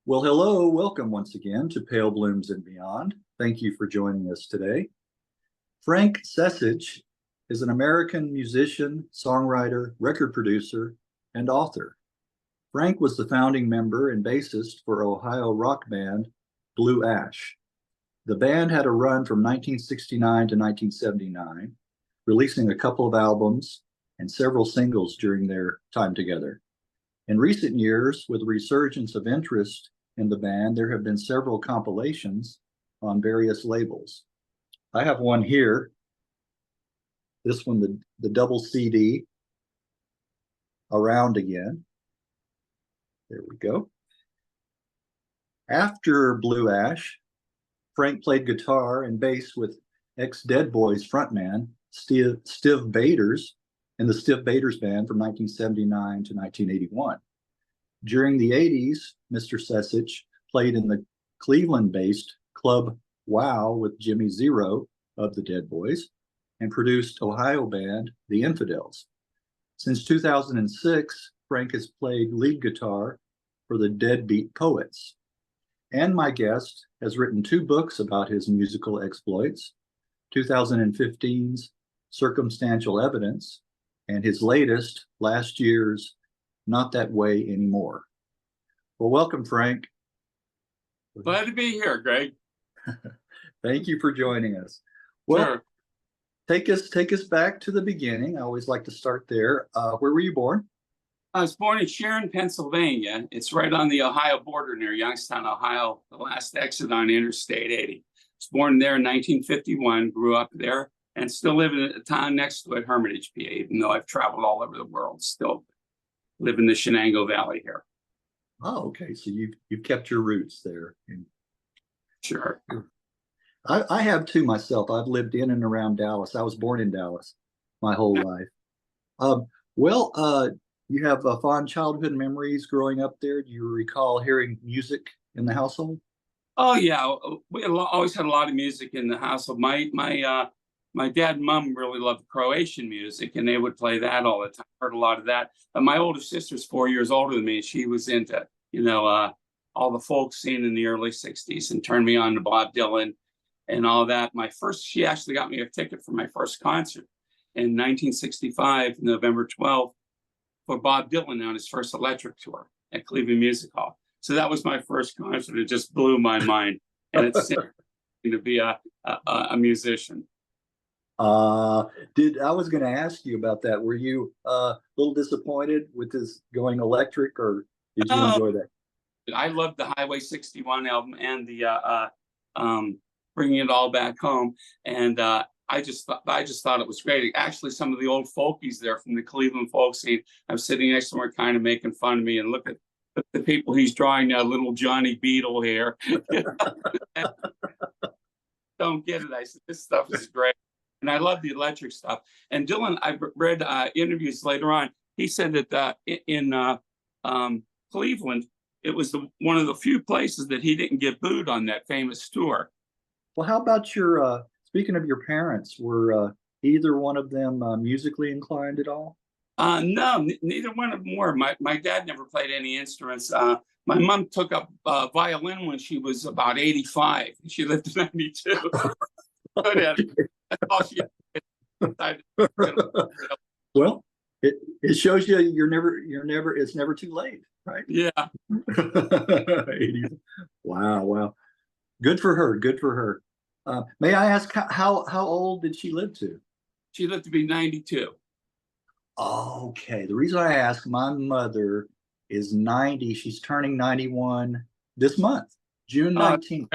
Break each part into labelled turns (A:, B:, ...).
A: Well, hello, welcome once again to Pale Blooms and Beyond. Thank you for joining us today. Frank Secich is an American musician, songwriter, record producer, and author. Frank was the founding member and bassist for Ohio rock band Blue Ash. The band had a run from 1969 to 1979, releasing a couple of albums and several singles during their time together. In recent years, with a resurgence of interest in the band, there have been several compilations on various labels. I have one here. This one, the double CD, Around Again. There we go. After Blue Ash, Frank played guitar and bass with ex-Dead Boys frontman Stiv Bators in the Stiv Bators Band from 1979 to 1981. During the 80s, Mr. Secich played in the Cleveland-based Club Wow with Jimmy Zero of the Dead Boys and produced Ohio band The Infidels. Since 2006, Frank has played lead guitar for the Deadbeat Poets. And my guest has written 2 books about his musical exploits, 2015's Circumstantial Evidence and his latest, last year's Not That Way Anymore. Well, welcome, Frank.
B: Glad to be here, Greg.
A: Thank you for joining us. Well,
B: sure.
A: Take us back to the beginning. I always like to start there. Where were you born?
B: I was born in Sharon, Pennsylvania. It's right on the Ohio border near Youngstown, Ohio, the last exit on Interstate 80. I was born there in 1951, grew up there, and still live in a town next to it, Hermitage, PA, even though I've traveled all over the world, still live in the Shenango Valley here.
A: Oh, okay. So you've kept your roots there.
B: Sure.
A: I have too myself. I've lived in and around Dallas. I was born in Dallas my whole life. You have fond childhood memories growing up there. Do you recall hearing music in the household?
B: Oh yeah, we always had a lot of music in the household. My dad and mom really loved Croatian music, and they would play that all the time. Heard a lot of that. My older sister's 4 years older than me, and she was into all the folk scene in the early '60s, and turned me on to Bob Dylan and all that. She actually got me a ticket for my first concert in 1965, November 12th, for Bob Dylan on his first electric tour at Cleveland Music Hall. So that was my first concert. It just blew my mind, and it's to be a musician.
A: I was going to ask you about that. Were you a little disappointed with his going electric, or did you enjoy that?
B: I loved the Highway 61 album and the Bringing It All Back Home, and I just thought it was great. Actually, some of the old folkies there from the Cleveland folk scene, I was sitting next to them, were kind of making fun of me, and look at the people he's drawing now, little Johnny Beetle here. Don't get it. I said, this stuff is great. And I love the electric stuff. And Dylan, I read interviews later on. He said that in Cleveland, it was one of the few places that he didn't get booed on that famous tour.
A: Well, how about your, speaking of your parents, were either one of them musically inclined at all?
B: No, neither one of them were. My dad never played any instruments. My mom took up violin when she was about 85. She lived to 92.
A: Well, it shows you it's never too late, right?
B: Yeah.
A: 80. Wow. Good for her. May I ask how old did she live to?
B: She lived to be 92.
A: Okay. The reason I ask, my mother is 90. She's turning 91 this month, June 19th.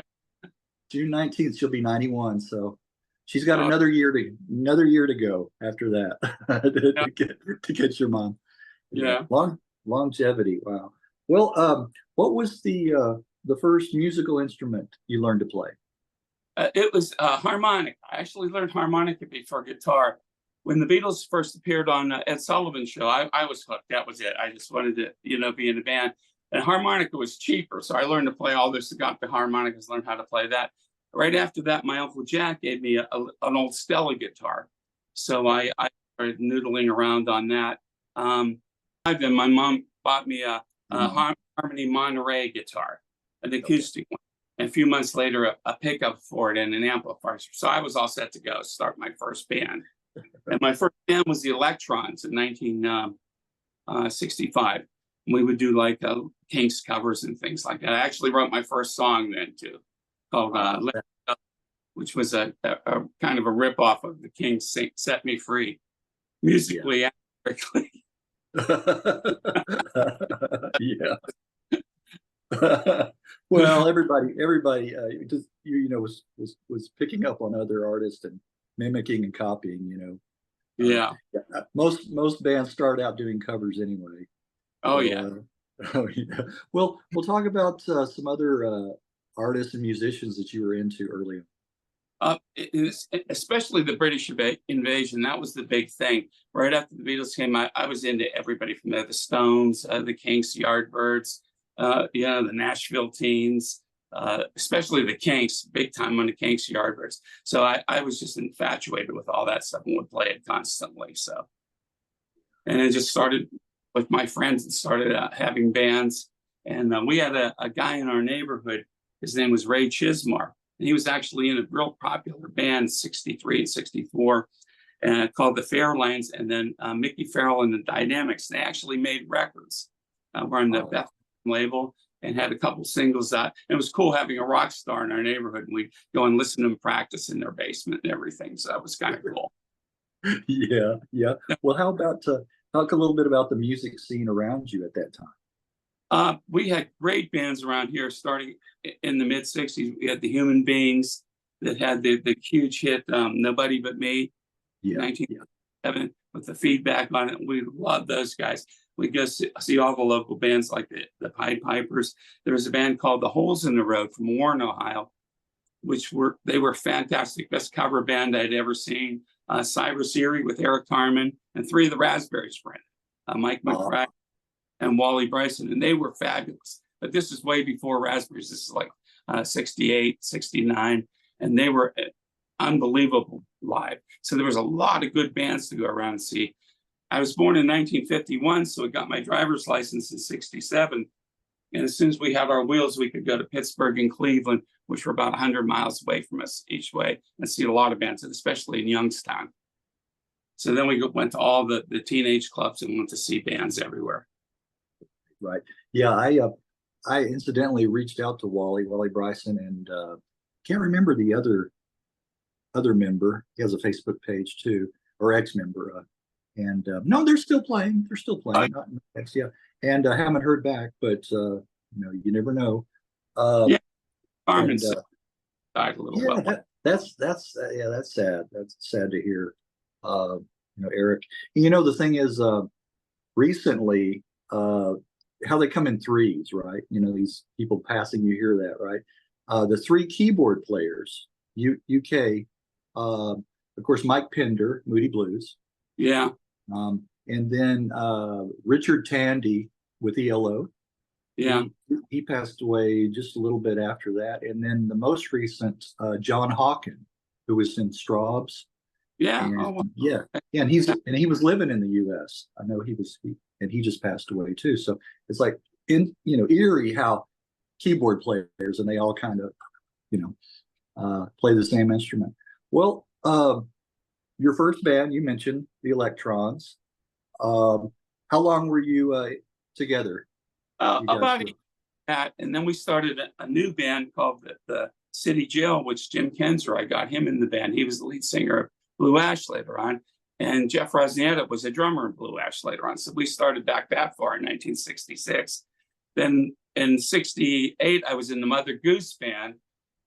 A: June 19th, she'll be 91. So she's got another year to go after that to get your mom.
B: Yeah.
A: Longevity. Wow. Well, what was the first musical instrument you learned to play?
B: It was harmonica. I actually learned harmonica before guitar. When the Beatles first appeared on Ed Sullivan's show, I was hooked. That was it. I just wanted to, be in a band. And harmonica was cheaper, so I learned to play all this. Got the harmonicas, learned how to play that. Right after that, my Uncle Jack gave me an old Stella guitar. So I started noodling around on that. Then my mom bought me a Harmony Monterey guitar. an acoustic one. And a few months later, a pickup for it and an amplifier. So I was all set to go start my first band. And my first band was the Electrons in 1965. We would do like Kinks covers and things like that. I actually wrote my first song then too, called which was a kind of a ripoff of the Kinks' "Set Me Free," musically and lyrically.
A: Yeah. Well, everybody just was picking up on other artists and mimicking and copying.
B: Yeah.
A: Most bands start out doing covers anyway.
B: Oh yeah.
A: Oh yeah. Well, we'll talk about some other artists and musicians that you were into early on.
B: Especially the British invasion. That was the big thing. Right after the Beatles came out, I was into everybody from there: the Stones, the Kinks, Yardbirds, the Nashville Teens, especially the Kinks, big time on the Kinks, Yardbirds. So I was just infatuated with all that stuff and would play it constantly. So, and it just started with my friends and started having bands. And we had a guy in our neighborhood. His name was Ray Chismar. And he was actually in a real popular band, 63 and 64, called the Fairlanes. And then Mickey Farrell and the Dynamics, they actually made records. We're on the Beth label and had a couple singles out. It was cool having a rock star in our neighborhood. And we'd go and listen to them practice in their basement and everything. So that was kind of cool.
A: Yeah, yeah. Well, how about talk a little bit about the music scene around you at that time?
B: We had great bands around here starting in the mid-'60s. We had the Human Beings that had the huge hit, Nobody But Me, 1977, with the feedback on it. We loved those guys. We go see all the local bands like the Pied Pipers. There was a band called The Holes in the Road from Warren, Ohio, they were fantastic. Best cover band I'd ever seen. Cyrus Erie with Eric Carmen, and three of the Raspberries friends, Mike McBride and Wally Bryson, and they were fabulous. But this is way before Raspberries. This is like 68, 69, and they were unbelievable live. So there was a lot of good bands to go around and see. I was born in 1951, so I got my driver's license in 67. And as soon as we had our wheels, we could go to Pittsburgh and Cleveland, which were about 100 miles away from us each way, and see a lot of bands, especially in Youngstown. So then we went to all the teenage clubs and went to see bands everywhere.
A: Right. Yeah, I incidentally reached out to Wally Bryson, and can't remember the other member. He has a Facebook page too, or ex-member. And no, they're still playing. Not ex, yeah. And I haven't heard back, but you never know.
B: Yeah, Carmen died a little while.
A: That's sad. That's sad to hear. Eric. The thing is, recently, how they come in threes, right? These people passing, you hear that, right? The three keyboard players, UK, of course, Mike Pender, Moody Blues.
B: Yeah.
A: And then Richard Tandy with ELO.
B: Yeah.
A: He passed away just a little bit after that. And then the most recent, John Hawken, who was in Straub's.
B: Yeah.
A: And, yeah. And he was living in the US. I know and he just passed away too. So it's like eerie how keyboard players, and they all kind of, play the same instrument. Well, your first band, you mentioned the Electrons. How long were you together?
B: About that, and then we started a new band called the City Jail, which Jim Kenzer, I got him in the band. He was the lead singer of Blue Ash later on, and Jeff Rosnietta was a drummer in Blue Ash later on. So we started back that far in 1966. Then in 68, I was in the Mother Goose band,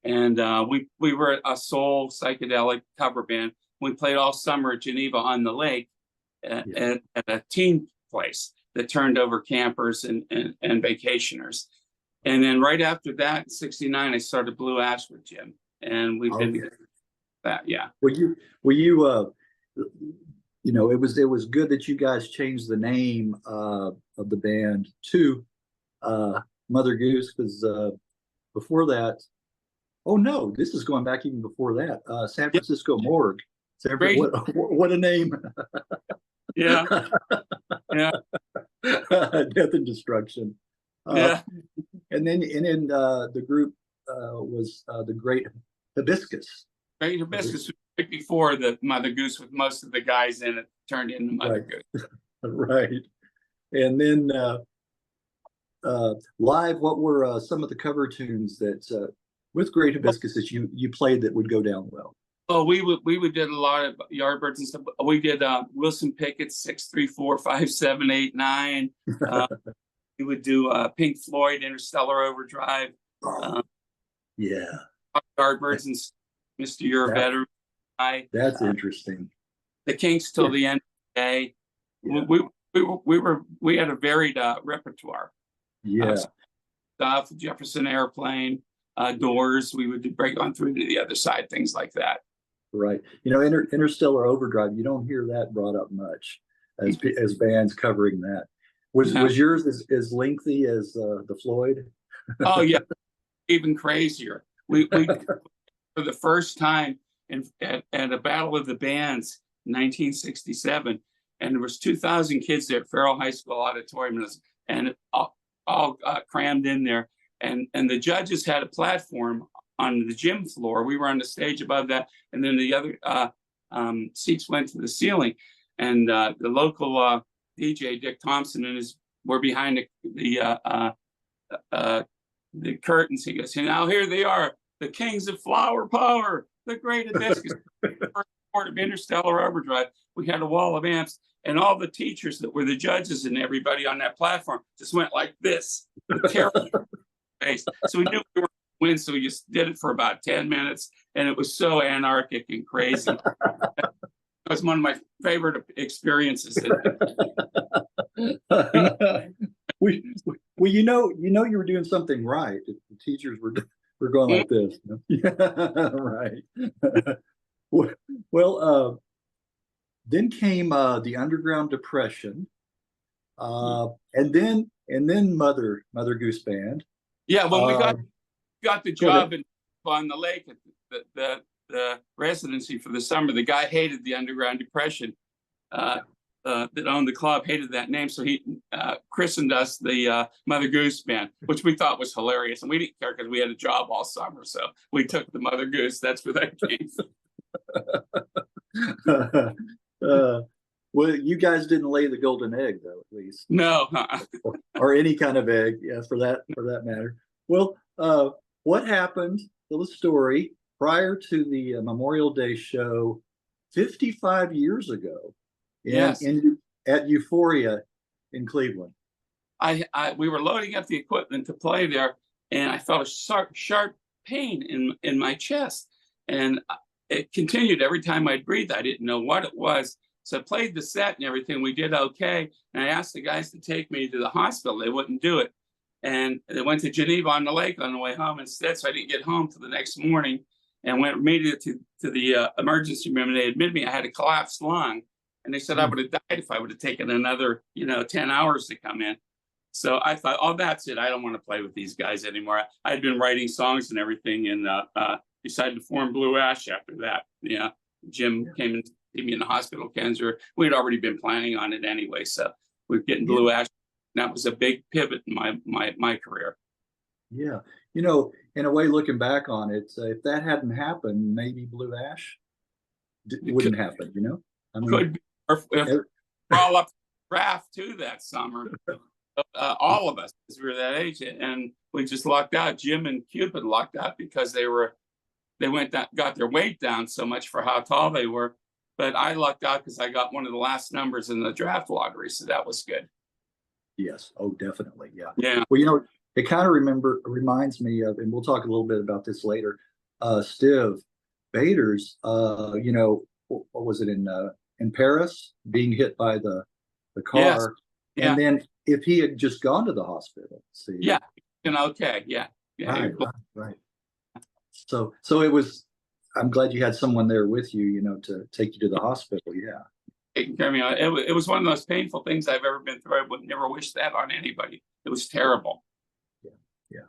B: and we were a soul psychedelic cover band. We played all summer at Geneva on the Lake at a teen place that turned over campers and vacationers. And then right after that, in 69, I started Blue Ash with Jim, and we've been together. That, yeah.
A: Were you it was good that you guys changed the name of the band to Mother Goose, because before that, oh no, this is going back even before that. San Francisco Morgue. What a name.
B: Yeah. Yeah.
A: Death and Destruction.
B: Yeah.
A: then the group was the Great Hibiscus.
B: Great Hibiscus was right before the Mother Goose, with most of the guys in it turned into Mother Goose.
A: Right. And then live, what were some of the cover tunes that with Great Hibiscus that you played that would go down well?
B: Oh, we would did a lot of Yardbirds and stuff. We did Wilson Pickett's 6345789. We would do Pink Floyd, Interstellar Overdrive.
A: Yeah.
B: Yardbirds and Mr. You're a Better.
A: That's interesting.
B: The Kinks till the end of the day. Yeah. We had a varied repertoire.
A: Yeah.
B: Stuff, Jefferson Airplane, Doors. We would break on through to the other side, things like that.
A: Right. You know, Interstellar Overdrive, you don't hear that brought up much as bands covering that. Was yours as lengthy as the Floyd?
B: Oh yeah, even crazier. We for the first time at a Battle of the Bands in 1967, and there was 2,000 kids there at Farrell High School Auditorium, and all crammed in there. And the judges had a platform on the gym floor. We were on the stage above that, and then the other seats went to the ceiling. And the local DJ Dick Thompson and were behind the curtains. He goes, "Now here they are, the kings of flower power, the Great Hibiscus." First part of Interstellar Overdrive. We had a wall of amps, and all the teachers that were the judges and everybody on that platform just went like this, with terrible face. So we knew we were going to win. So we just did it for about 10 minutes, and it was so anarchic and crazy. It was one of my favorite experiences.
A: Well, you know, you were doing something right. The teachers were going like this. Right. Well, then came the Underground Depression, and then Mother Goose Band.
B: Yeah, when we got the job on the lake at the residency for the summer, the guy hated the Underground Depression. That owned the club hated that name, so he christened us the Mother Goose Band, which we thought was hilarious, and we didn't care because we had a job all summer, so we took the Mother Goose. That's where that came from.
A: Well, you guys didn't lay the golden egg, though, at least.
B: No,
A: or any kind of egg, yeah, for that matter. Well, what happened? Tell the story prior to the Memorial Day show 55 years ago.
B: Yes.
A: At Euphoria in Cleveland.
B: We were loading up the equipment to play there, and I felt a sharp pain in my chest, and it continued every time I'd breathe. I didn't know what it was, so I played the set and everything. We did okay, and I asked the guys to take me to the hospital. They wouldn't do it, and they went to Geneva on the Lake on the way home instead. So I didn't get home till the next morning, and went immediately to the emergency room. And they admitted me. I had a collapsed lung. And they said I would have died if I would have taken another, 10 hours to come in. So I thought, oh, that's it. I don't want to play with these guys anymore. I had been writing songs and everything, and decided to form Blue Ash after that. Yeah, Jim came and see me in the hospital, Kenzer. We had already been planning on it anyway, so we were getting Blue Ash. And that was a big pivot in my career. Yeah,
A: in a way, looking back on it, if that hadn't happened, maybe Blue Ash wouldn't happen. I mean,
B: could be. If we're all up draft too that summer, all of us, because we were that age, and we just lucked out. Jim and Cupid lucked out because they got their weight down so much for how tall they were. But I lucked out because I got one of the last numbers in the draft lottery, so that was good.
A: Yes. Oh, definitely. Yeah.
B: Yeah.
A: Well, it kind of reminds me of, and we'll talk a little bit about this later. Stiv Bators, what was it in Paris, being hit by the car.
B: Yes. Yeah.
A: And then if he had just gone to the hospital, see.
B: Yeah. Okay. Yeah.
A: Right. So it was, I'm glad you had someone there with you, to take you to the hospital. Yeah.
B: Taking care of me. It was one of the most painful things I've ever been through. I would never wish that on anybody. It was terrible.
A: Yeah.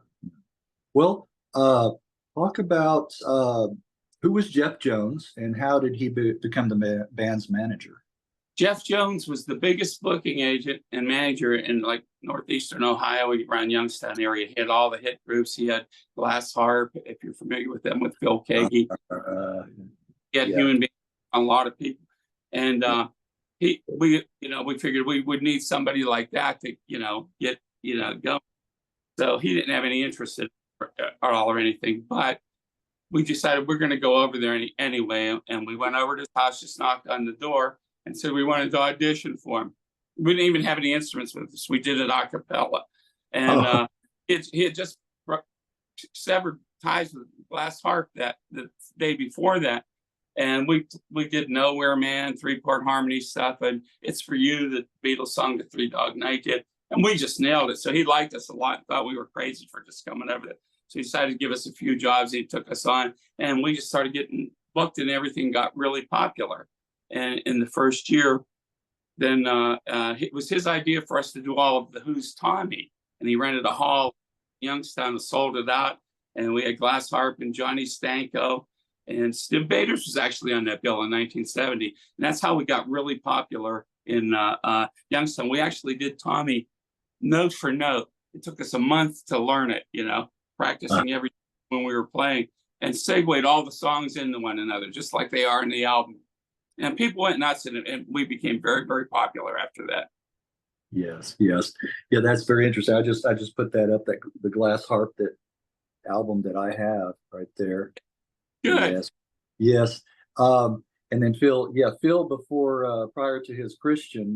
A: Well, talk about, who was Jeff Jones, and how did he become the band's manager?
B: Jeff Jones was the biggest booking agent and manager in like northeastern Ohio, around Youngstown area. He had all the hit groups. He had Glass Harp, if you're familiar with them, with Phil Kagi. He had Human Beings, a lot of people, and we figured we would need somebody like that to get going. So he didn't have any interest in it at all or anything, but we decided we're going to go over there anyway, and we went over to his house, just knocked on the door, and said we wanted to audition for him. We didn't even have any instruments with us. We did it a cappella. And he had just severed ties with Glass Harp the day before that. And we did Nowhere Man, 3-part harmony stuff, and It's For You, the Beatles song that Three Dog Night did. And we just nailed it. So he liked us a lot, thought we were crazy for just coming over there. So he decided to give us a few jobs. He took us on, and we just started getting booked, and everything got really popular. And in the first year, then it was his idea for us to do all of the Who's Tommy. And he rented a hall in Youngstown and sold it out. And we had Glass Harp and Johnny Stanko. And Stiv Bators was actually on that bill in 1970. And that's how we got really popular in Youngstown. We actually did Tommy note for note. It took us a month to learn it, practicing every when we were playing, and segued all the songs into one another, just like they are in the album. And people went nuts, and we became very, very popular after that.
A: Yes. Yeah, that's very interesting. I just put that up, that the Glass Harp, that album that I have right there.
B: Good.
A: Yes. And then Phil before prior to his Christian,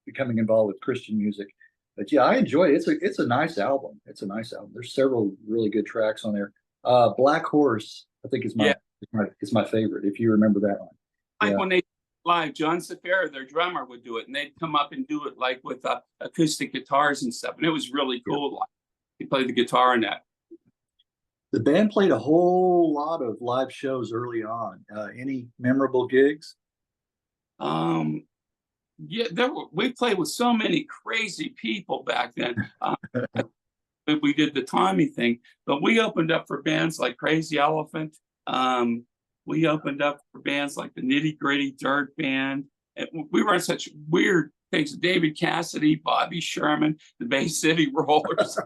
A: becoming involved with Christian music. But yeah, I enjoy it. It's a nice album. There's several really good tracks on there. Black Horse, I think is my favorite, if you remember that one.
B: Like when they live, John Safira, their drummer, would do it, and they'd come up and do it like with acoustic guitars and stuff, and it was really cool. Yeah. He played the guitar in that.
A: The band played a whole lot of live shows early on. Any memorable gigs?
B: Yeah, we played with so many crazy people back then. We did the Tommy thing, but we opened up for bands like Crazy Elephant. We opened up for bands like the Nitty Gritty Dirt Band. And we were on such weird things. David Cassidy, Bobby Sherman, the Bay City Rollers.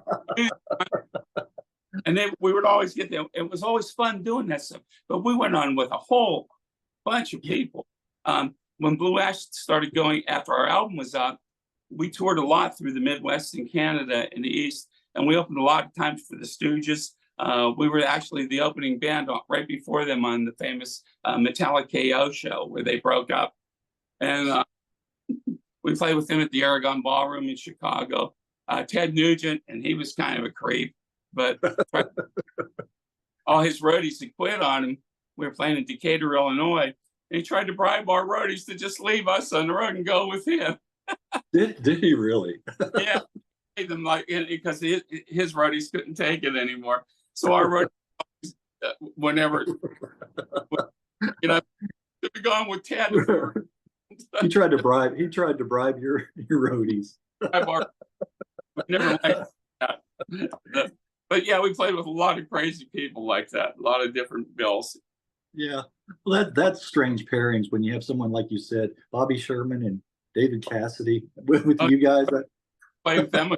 B: And then we would always get there. It was always fun doing that stuff. But we went on with a whole bunch of people. When Blue Ash started going after our album was out, we toured a lot through the Midwest and Canada and the East. And we opened a lot of times for the Stooges. We were actually the opening band right before them on the famous Metallica KO show where they broke up. And we played with them at the Aragon Ballroom in Chicago. Ted Nugent, and he was kind of a creep, but all his roadies had quit on him. We were playing in Decatur, Illinois, and he tried to bribe our roadies to just leave us on the road and go with him.
A: Did he really?
B: Yeah, them because his roadies couldn't take it anymore. So our roadies, whenever to be going with Ted.
A: He tried to bribe your roadies.
B: Never liked that. But yeah, we played with a lot of crazy people like that, a lot of different bills.
A: Yeah, well, that's strange pairings when you have someone like you said, Bobby Sherman and David Cassidy with you guys.
B: Play with them.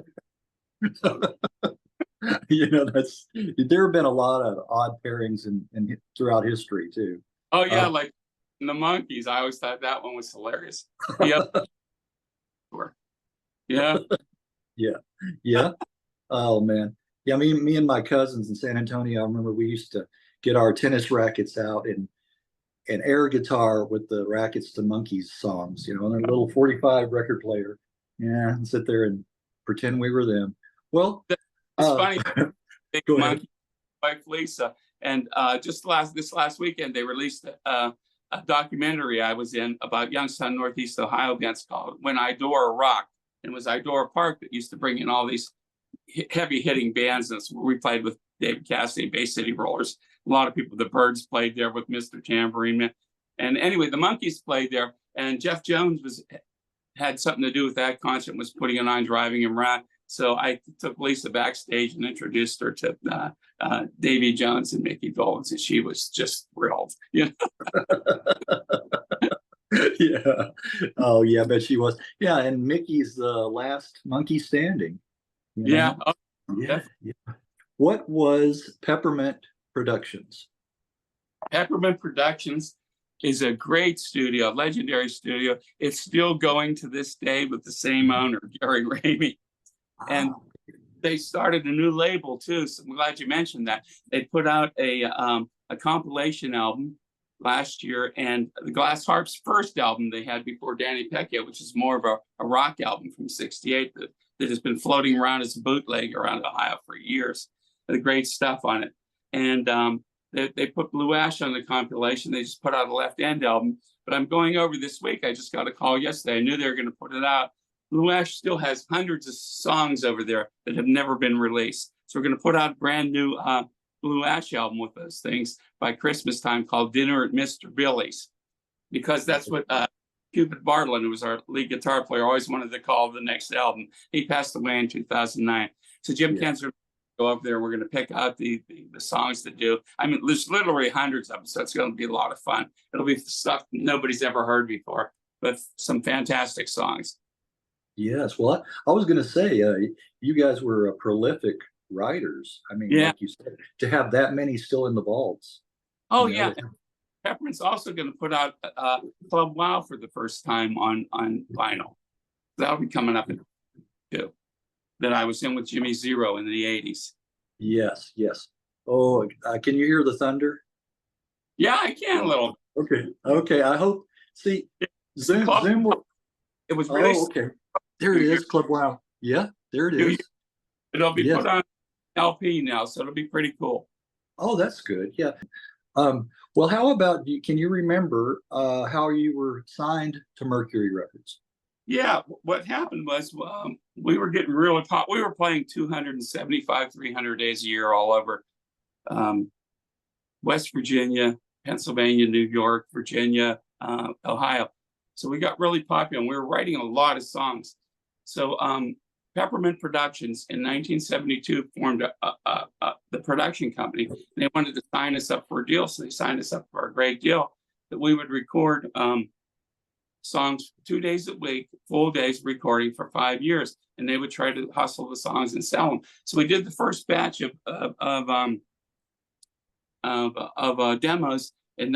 A: There have been a lot of odd pairings in throughout history too.
B: Oh yeah, like in the Monkees. I always thought that one was hilarious. Yeah.
A: Yeah. Oh man. Yeah, me and my cousins in San Antonio, I remember we used to get our tennis rackets out and air guitar with the rackets to Monkees songs, on a little 45 record player. Yeah, and sit there and pretend we were them. Well,
B: it's funny. Big Monkey, wife Lisa, and just this last weekend they released a documentary I was in about Youngstown, Northeast Ohio bands called When Idora Rocked. And it was Idora Park that used to bring in all these heavy hitting bands. And we played with David Cassidy, Bay City Rollers. A lot of people, the Byrds played there with Mr. Tambourine Man. And anyway, the Monkees played there, and Jeff Jones had something to do with that concert, was putting it on, driving him around. So I took Lisa backstage and introduced her to Davy Jones and Mickey Dolenz, and she was just thrilled. Yeah,
A: Yeah. Oh, yeah, I bet she was. Yeah, and Mickey's the last monkey standing, you
B: Yeah,
A: know?
B: oh,
A: Yeah,
B: definitely.
A: yeah. What was Peppermint Productions?
B: Peppermint Productions is a great studio, legendary studio. It's still going to this day with the same owner, Gary Ramey. And
A: Oh,
B: they started a new label too. So I'm glad you mentioned that. They put out a compilation album last year, and the Glass Harp's first album they had before Danny Pecchio, which is more of a rock album from '68 that has been floating around as a bootleg around Ohio for years. The great stuff on it. And they put Blue Ash on the compilation. They just put out a Left End album. But I'm going over this week. I just got a call yesterday. I knew they were going to put it out. Blue Ash still has hundreds of songs over there that have never been released. So we're going to put out a brand new Blue Ash album with those things by Christmas time called Dinner at Mr. Billy's, because that's what Cupid Bartlett, who was our lead guitar player, always wanted to call the next album. He passed away in 2009. So Jim Kent's going to go up there. We're going to pick out the songs that do. I mean, there's literally hundreds of them, so it's going to be a lot of fun. It'll be stuff nobody's ever heard before, but some fantastic songs.
A: yes. Well, I was going to say, you guys were prolific writers. I mean,
B: Yeah.
A: like you said, to have that many still in the vaults.
B: Oh,
A: you know,
B: yeah. Peppermint's also going to put out Club Wow for the first time on vinyl. That'll be coming up in too. That I was in with Jimmy Zero in the '80s.
A: Yes, yes. Oh, can you hear the thunder?
B: Yeah, I can a little.
A: Okay, okay. I hope. See, Zoom,
B: Club,
A: Zoom will.
B: it was really.
A: Oh, okay. There it is, Club Wow. Yeah, there it is.
B: It'll be
A: Yes.
B: put on LP now, so it'll be pretty cool.
A: Oh, that's good. Yeah. Well, how about you? Can you remember how you were signed to Mercury Records?
B: Yeah, what happened was we were getting really pop. We were playing 275, 300 days a year all over West Virginia, Pennsylvania, New York, Virginia, Ohio. So we got really popular, and we were writing a lot of songs. So Peppermint Productions in 1972 formed the production company. And they wanted to sign us up for a deal, so they signed us up for a great deal that we would record songs 2 days a week, full days recording for 5 years, and they would try to hustle the songs and sell them. So we did the first batch of demos in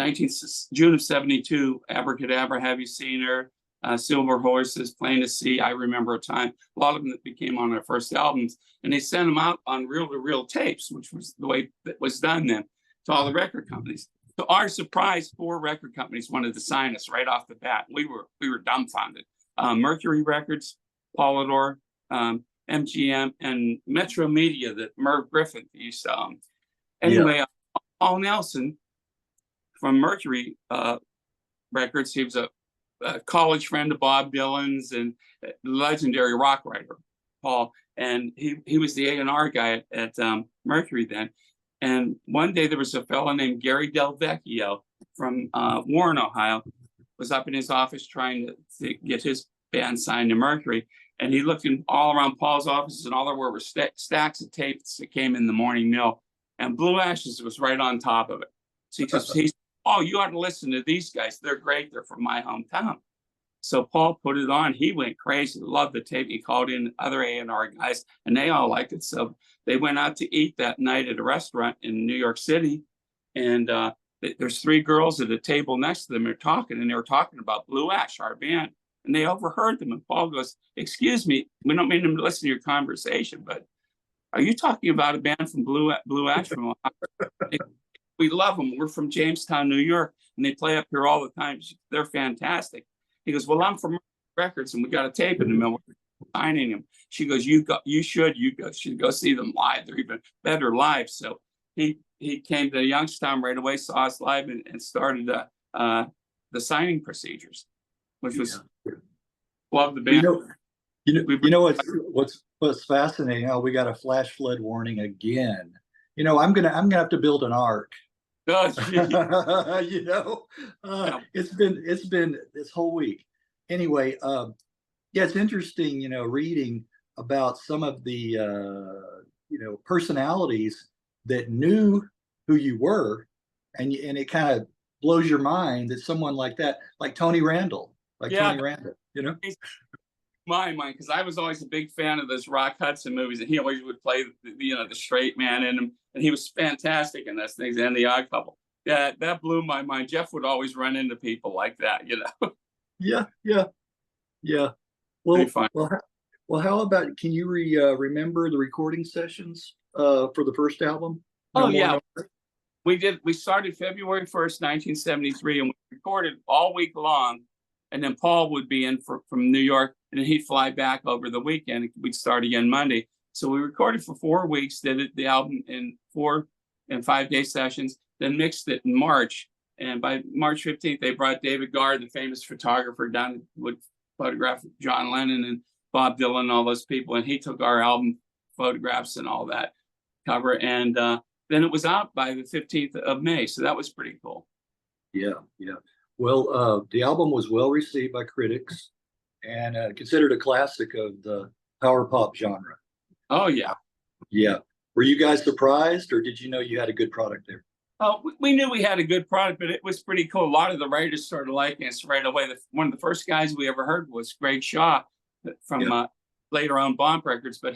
B: June of '72. Abracadabra, Have You Seen Her? Silver Horses, Plain to See, I Remember a Time. A lot of them that became on our first albums, and they sent them out on reel-to-reel tapes, which was the way that was done then, to all the record companies. To our surprise, 4 record companies wanted to sign us right off the bat. We were dumbfounded. Mercury Records, Polydor, MGM, and Metro Media that Merv Griffin used to Anyway, Paul Nelson from Mercury Records, he was a college friend of Bob Dylan's and legendary rock writer, Paul. And he was the A&R guy at Mercury then. And one day there was a fellow named Gary Del Vecchio from Warren, Ohio, was up in his office trying to get his band signed to Mercury. And he looked in all around Paul's offices, and all there were stacks of tapes that came in the morning mill. And Blue Ashes was right on top of it. So he says, oh, you ought to listen to these guys. They're great. They're from my hometown. So Paul put it on. He went crazy, loved the tape. He called in other A&R guys, and they all liked it. So they went out to eat that night at a restaurant in New York City. And there's 3 girls at a table next to them. They're talking, and they were talking about Blue Ash, our band. And they overheard them. And Paul goes, excuse me, we don't mean them to listen to your conversation, but are you talking about a band from Blue Ash from Ohio? We love them. We're from Jamestown, New York, and they play up here all the time. They're fantastic. He goes, well, I'm from Records, and we got a tape in the middle. We're signing them. She goes, you should go see them live. They're even better live. So he came to Youngstown right away, saw us live, and started the signing procedures, which was love the band.
A: You know what's fascinating? How we got a flash flood warning again. I'm gonna have to build an ark. It's been this whole week. Anyway, it's interesting, reading about some of the personalities that knew who you were, and it kind of blows your mind that someone like that, like Tony Randall, like
B: Yeah.
A: Tony Randall, you know?
B: My mind, because I was always a big fan of those Rock Hudson movies, and he always would play the straight man in them, and he was fantastic in those things, and The Odd Couple. Yeah, that blew my mind. Jeff would always run into people like that, you know.
A: Yeah, yeah, yeah.
B: Pretty fun.
A: Well, how about, can you remember the recording sessions for the first album?
B: Oh, yeah. We started February 1st, 1973, and we recorded all week long. And then Paul would be in from New York, and then he'd fly back over the weekend. We'd start again Monday. So we recorded for 4 weeks, did the album in 4 and 5 day sessions, then mixed it in March. And by March 15th, they brought David Gard, the famous photographer, down, would photograph John Lennon and Bob Dylan and all those people. And he took our album photographs and all that cover. And then it was out by the 15th of May. So that was pretty cool.
A: Yeah, yeah. Well, the album was well received by critics and considered a classic of the power pop genre.
B: Oh, yeah.
A: Yeah. Were you guys surprised, or did you know you had a good product there?
B: Oh, we knew we had a good product, but it was pretty cool. A lot of the writers started liking us right away. One of the first guys we ever heard was Greg Shaw from later on Bomb Records, but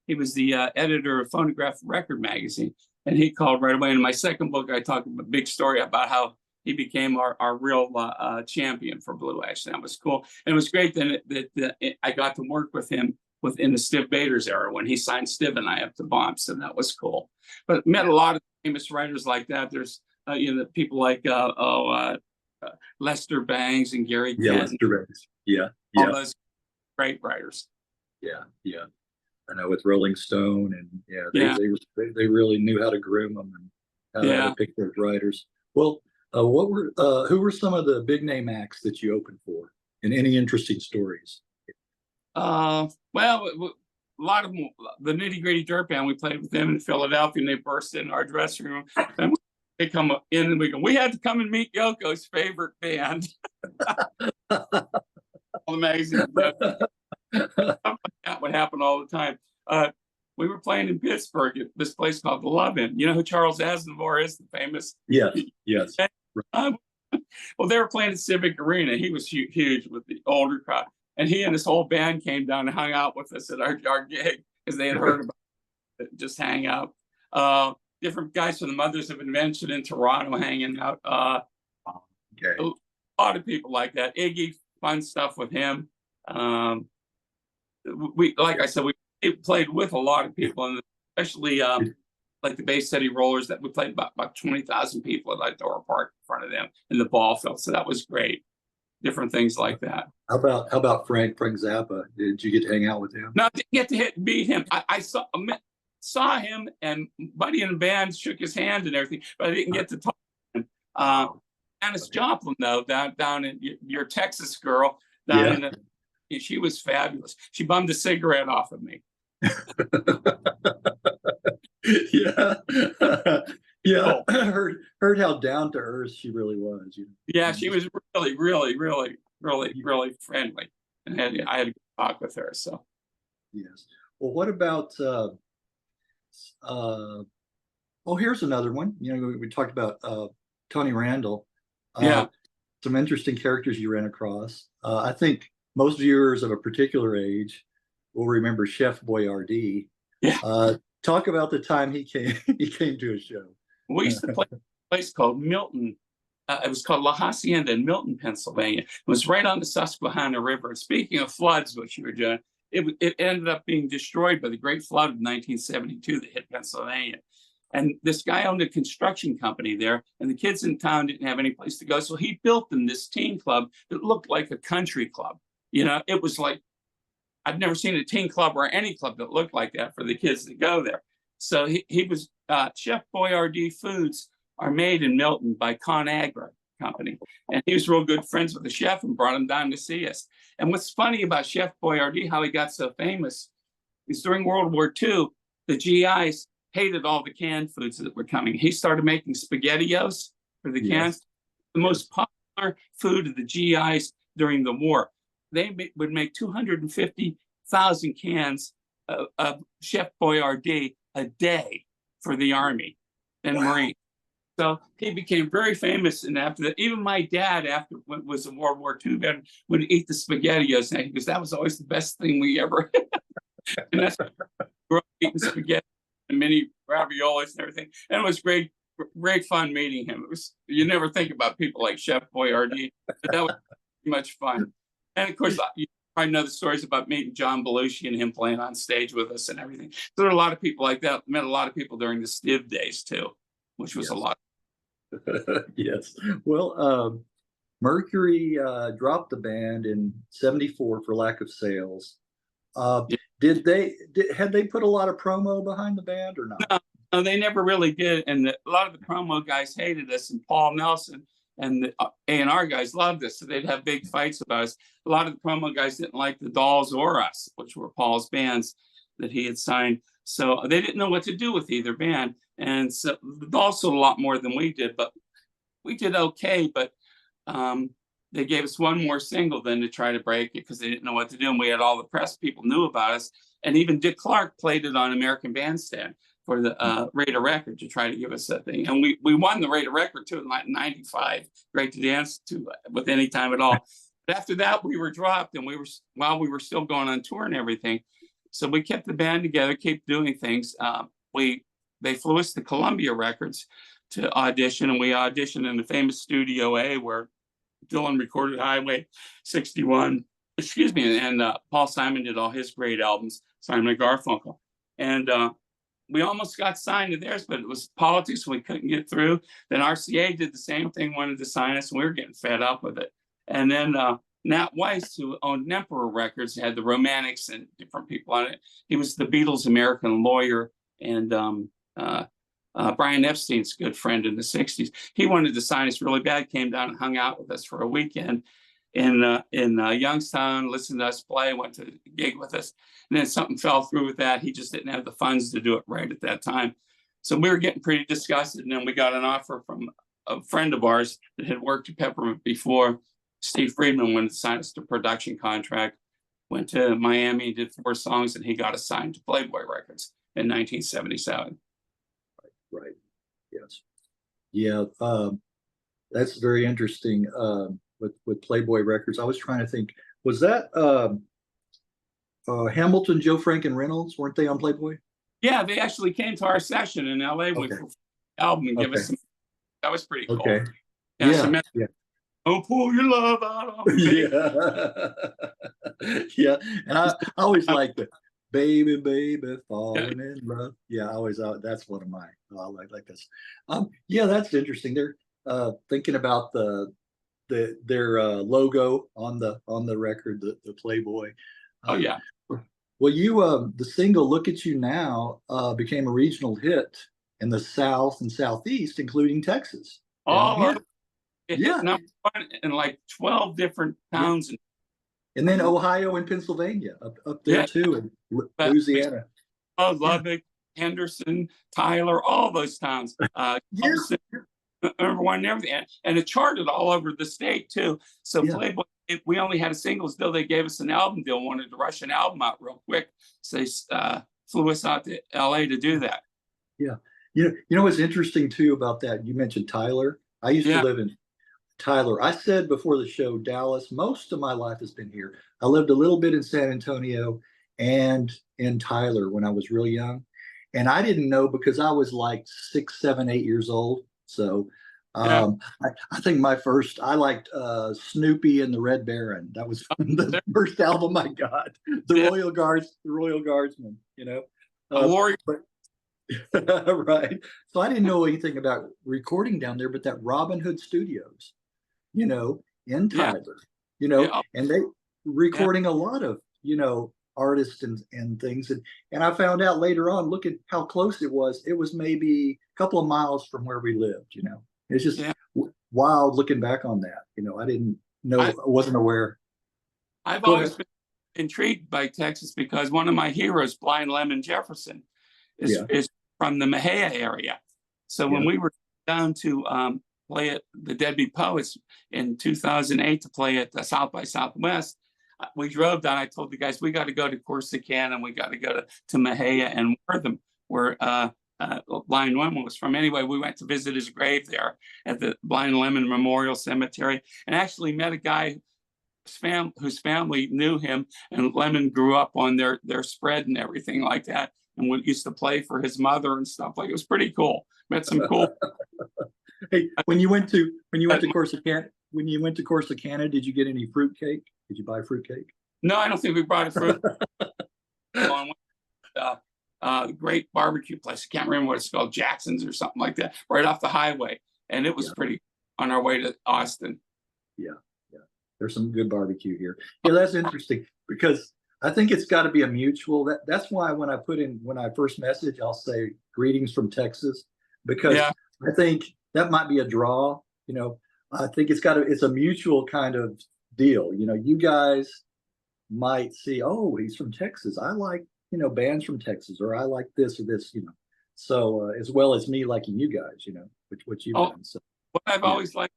B: he was the editor of Phonograph Record Magazine. And he called right away. In my second book, I talked a big story about how he became our real champion for Blue Ash. That was cool. And it was great that I got to work with him within the Stiv Bators era when he signed Stiv and I up to Bomb. So that was cool. But met a lot of famous writers like that. There's people like Lester Bangs and Gary Kent.
A: Lester Bangs. Yeah,
B: all those great writers.
A: Yeah, yeah. I know, with Rolling Stone, and they really knew how to groom them and how to pick those writers. Well, who were some of the big name acts that you opened for, and any interesting stories?
B: Well, a lot of them, the Nitty Gritty Dirt Band, we played with them in Philadelphia, and they burst in our dressing room. And they come in and we had to come and meet Yoko's favorite band. Amazing. That would happen all the time. We were playing in Pittsburgh at this place called the Love Inn. You know who Charles Aznavour is, the famous?
A: Yes.
B: Well, they were playing at Civic Arena. He was huge with the older crowd. And he and his whole band came down and hung out with us at our gig because they had heard about it, just hang out. Different guys from the Mothers of Invention in Toronto hanging out. A lot of people like that. Iggy, fun stuff with him. Like I said, we played with a lot of people, and especially like the Bay City Rollers, that we played about 20,000 people at Idora Park in front of them in the ball field. So that was great. Different things like that.
A: How about Frank Zappa? Did you get to hang out with him?
B: No, I didn't get to beat him. I saw him, and Buddy in the band shook his hand and everything, but I didn't get to talk to him. Janis Joplin, though, down in your Texas girl, she was fabulous. She bummed a cigarette off of me.
A: Yeah. Heard how down to earth she really was.
B: Yeah, she was really, really, really, really, really friendly, and I had a good talk with her. So,
A: yes. Well, what about? Here's another one. We talked about Tony Randall. Some interesting characters you ran across. I think most viewers of a particular age will remember Chef Boyardee.
B: Yeah.
A: Talk about the time he came to a show.
B: We used to play a place called Milton. It was called La Hacienda in Milton, Pennsylvania. It was right on the Susquehanna River. Speaking of floods, which you were doing, it ended up being destroyed by the Great Flood of 1972 that hit Pennsylvania. And this guy owned a construction company there, and the kids in town didn't have any place to go. So he built them this teen club that looked like a country club. It was like, I've never seen a teen club or any club that looked like that for the kids to go there. So he was, Chef Boyardee foods are made in Milton by ConAgra Company. And he was real good friends with the chef and brought him down to see us. And what's funny about Chef Boyardee, how he got so famous, is during World War II, the GIs hated all the canned foods that were coming. He started making SpaghettiOs for the cans, the most popular food of the GIs during the war. They would make 250,000 cans of Chef Boyardee a day for the Army and Marine. So he became very famous, and after that, even my dad, after when was in World War II, would eat the SpaghettiOs, and he goes, "That was always the best thing we ever." And that's grew up eating spaghetti and mini raviolis and everything, and it was great fun meeting him. It was, you never think about people like Chef Boyardee, but that was much fun. And of course, you probably know the stories about meeting John Belushi and him playing on stage with us and everything. So there are a lot of people like that. Met a lot of people during the Stiv days too, which was a lot.
A: Yes. Well, Mercury dropped the band in '74 for lack of sales. Had they put a lot of promo behind the band or not?
B: No, they never really did. And a lot of the promo guys hated us, and Paul Nelson and the A&R guys loved us. So they'd have big fights about us. A lot of the promo guys didn't like the Dolls or us, which were Paul's bands that he had signed. So they didn't know what to do with either band. And so the Dolls sold a lot more than we did, but we did okay. But they gave us one more single then to try to break it because they didn't know what to do. And we had all the press people knew about us. And even Dick Clark played it on American Bandstand for the Raider record to try to give us that thing. And we won the Raider record too in like '95. Great to dance to with any time at all. But after that, we were dropped, and we were still going on tour and everything. So we kept the band together, kept doing things. They flew us to Columbia Records to audition, and we auditioned in the famous Studio A where Dylan recorded Highway 61. Excuse me, and Paul Simon did all his great albums, Simon and Garfunkel. And we almost got signed to theirs, but it was politics, and we couldn't get through. Then RCA did the same thing, wanted to sign us, and we were getting fed up with it. And then Nat Weiss, who owned Emperor Records, had the Romantics and different people on it. He was the Beatles' American lawyer, and Brian Epstein's good friend in the '60s. He wanted to sign us really bad, came down and hung out with us for a weekend in Youngstown, listened to us play, went to a gig with us. And then something fell through with that. He just didn't have the funds to do it right at that time. So we were getting pretty disgusted. And then we got an offer from a friend of ours that had worked at Peppermint before. Steve Friedman wanted to sign us to a production contract, went to Miami, did 4 songs, and he got us signed to Playboy Records in 1977.
A: Right. Yes. Yeah. That's very interesting. With Playboy Records, I was trying to think, was that Hamilton, Joe Frank, and Reynolds? Weren't they on Playboy?
B: Yeah, they actually came to our session in LA with the album and give us some. That was pretty cool.
A: Okay. Yeah.
B: Don't pull your love out on me.
A: Yeah. Yeah. And I always liked it. Baby, falling in love. Yeah, I always that's one of mine. I like this. Yeah, that's interesting. They're thinking about their logo on the record, the Playboy.
B: Oh yeah.
A: Well, the single "Look at You Now" became a regional hit in the South and Southeast, including Texas.
B: Oh, it hit number 1 in like 12 different towns.
A: And then Ohio and Pennsylvania up there too, and Louisiana.
B: Oh, Lubbock, Henderson, Tyler, all those towns. Number 1 and everything. And it charted all over the state too. So Playboy, we only had a singles deal. They gave us an album deal, wanted to rush an album out real quick. So they flew us out to LA to do that. Yeah.
A: You know what's interesting too about that? You mentioned Tyler. I used to live in Tyler. I said before the show, Dallas, most of my life has been here. I lived a little bit in San Antonio and in Tyler when I was real young. And I didn't know because I was like 6, 7, 8 years old. So I think I liked Snoopy and the Red Baron. That was the first album I got. The Royal Guardsmen, right. So I didn't know anything about recording down there, but that Robin Hood Studios, in Tyler, and they recording a lot of, artists and things. And I found out later on, look at how close it was. It was maybe a couple of miles from where we lived, It's just wild looking back on that. I didn't know, I wasn't aware.
B: I've always been intrigued by Texas because one of my heroes, Blind Lemon Jefferson, is from the Mejia area. So when we were down to play at the Deadbeat Poets in 2008 to play at the South by Southwest, we drove down. I told the guys, we got to go to Corsicana and we got to go to Mejia and Wortham, where Blind Lemon was from. Anyway, we went to visit his grave there at the Blind Lemon Memorial Cemetery, and actually met a guy whose family knew him, and Lemon grew up on their spread and everything like that, and we used to play for his mother and stuff. Like, it was pretty cool. Met some cool.
A: Hey, when you went to Corsicana, did you get any fruitcake? Did you buy fruitcake?
B: No, I don't think we brought a fruit. Great barbecue place. I can't remember what it's called, Jackson's or something like that, right off the highway, and it was pretty on our way to Austin.
A: Yeah, yeah. There's some good barbecue here. Yeah, that's interesting, because I think it's got to be a mutual. That's why when I first message, I'll say greetings from Texas, because I think that might be a draw. I think it's a mutual kind of deal. You guys might see, oh, he's from Texas. I like, bands from Texas, or I like this or this, So as well as me liking you guys, what you've done. So
B: what I've always liked,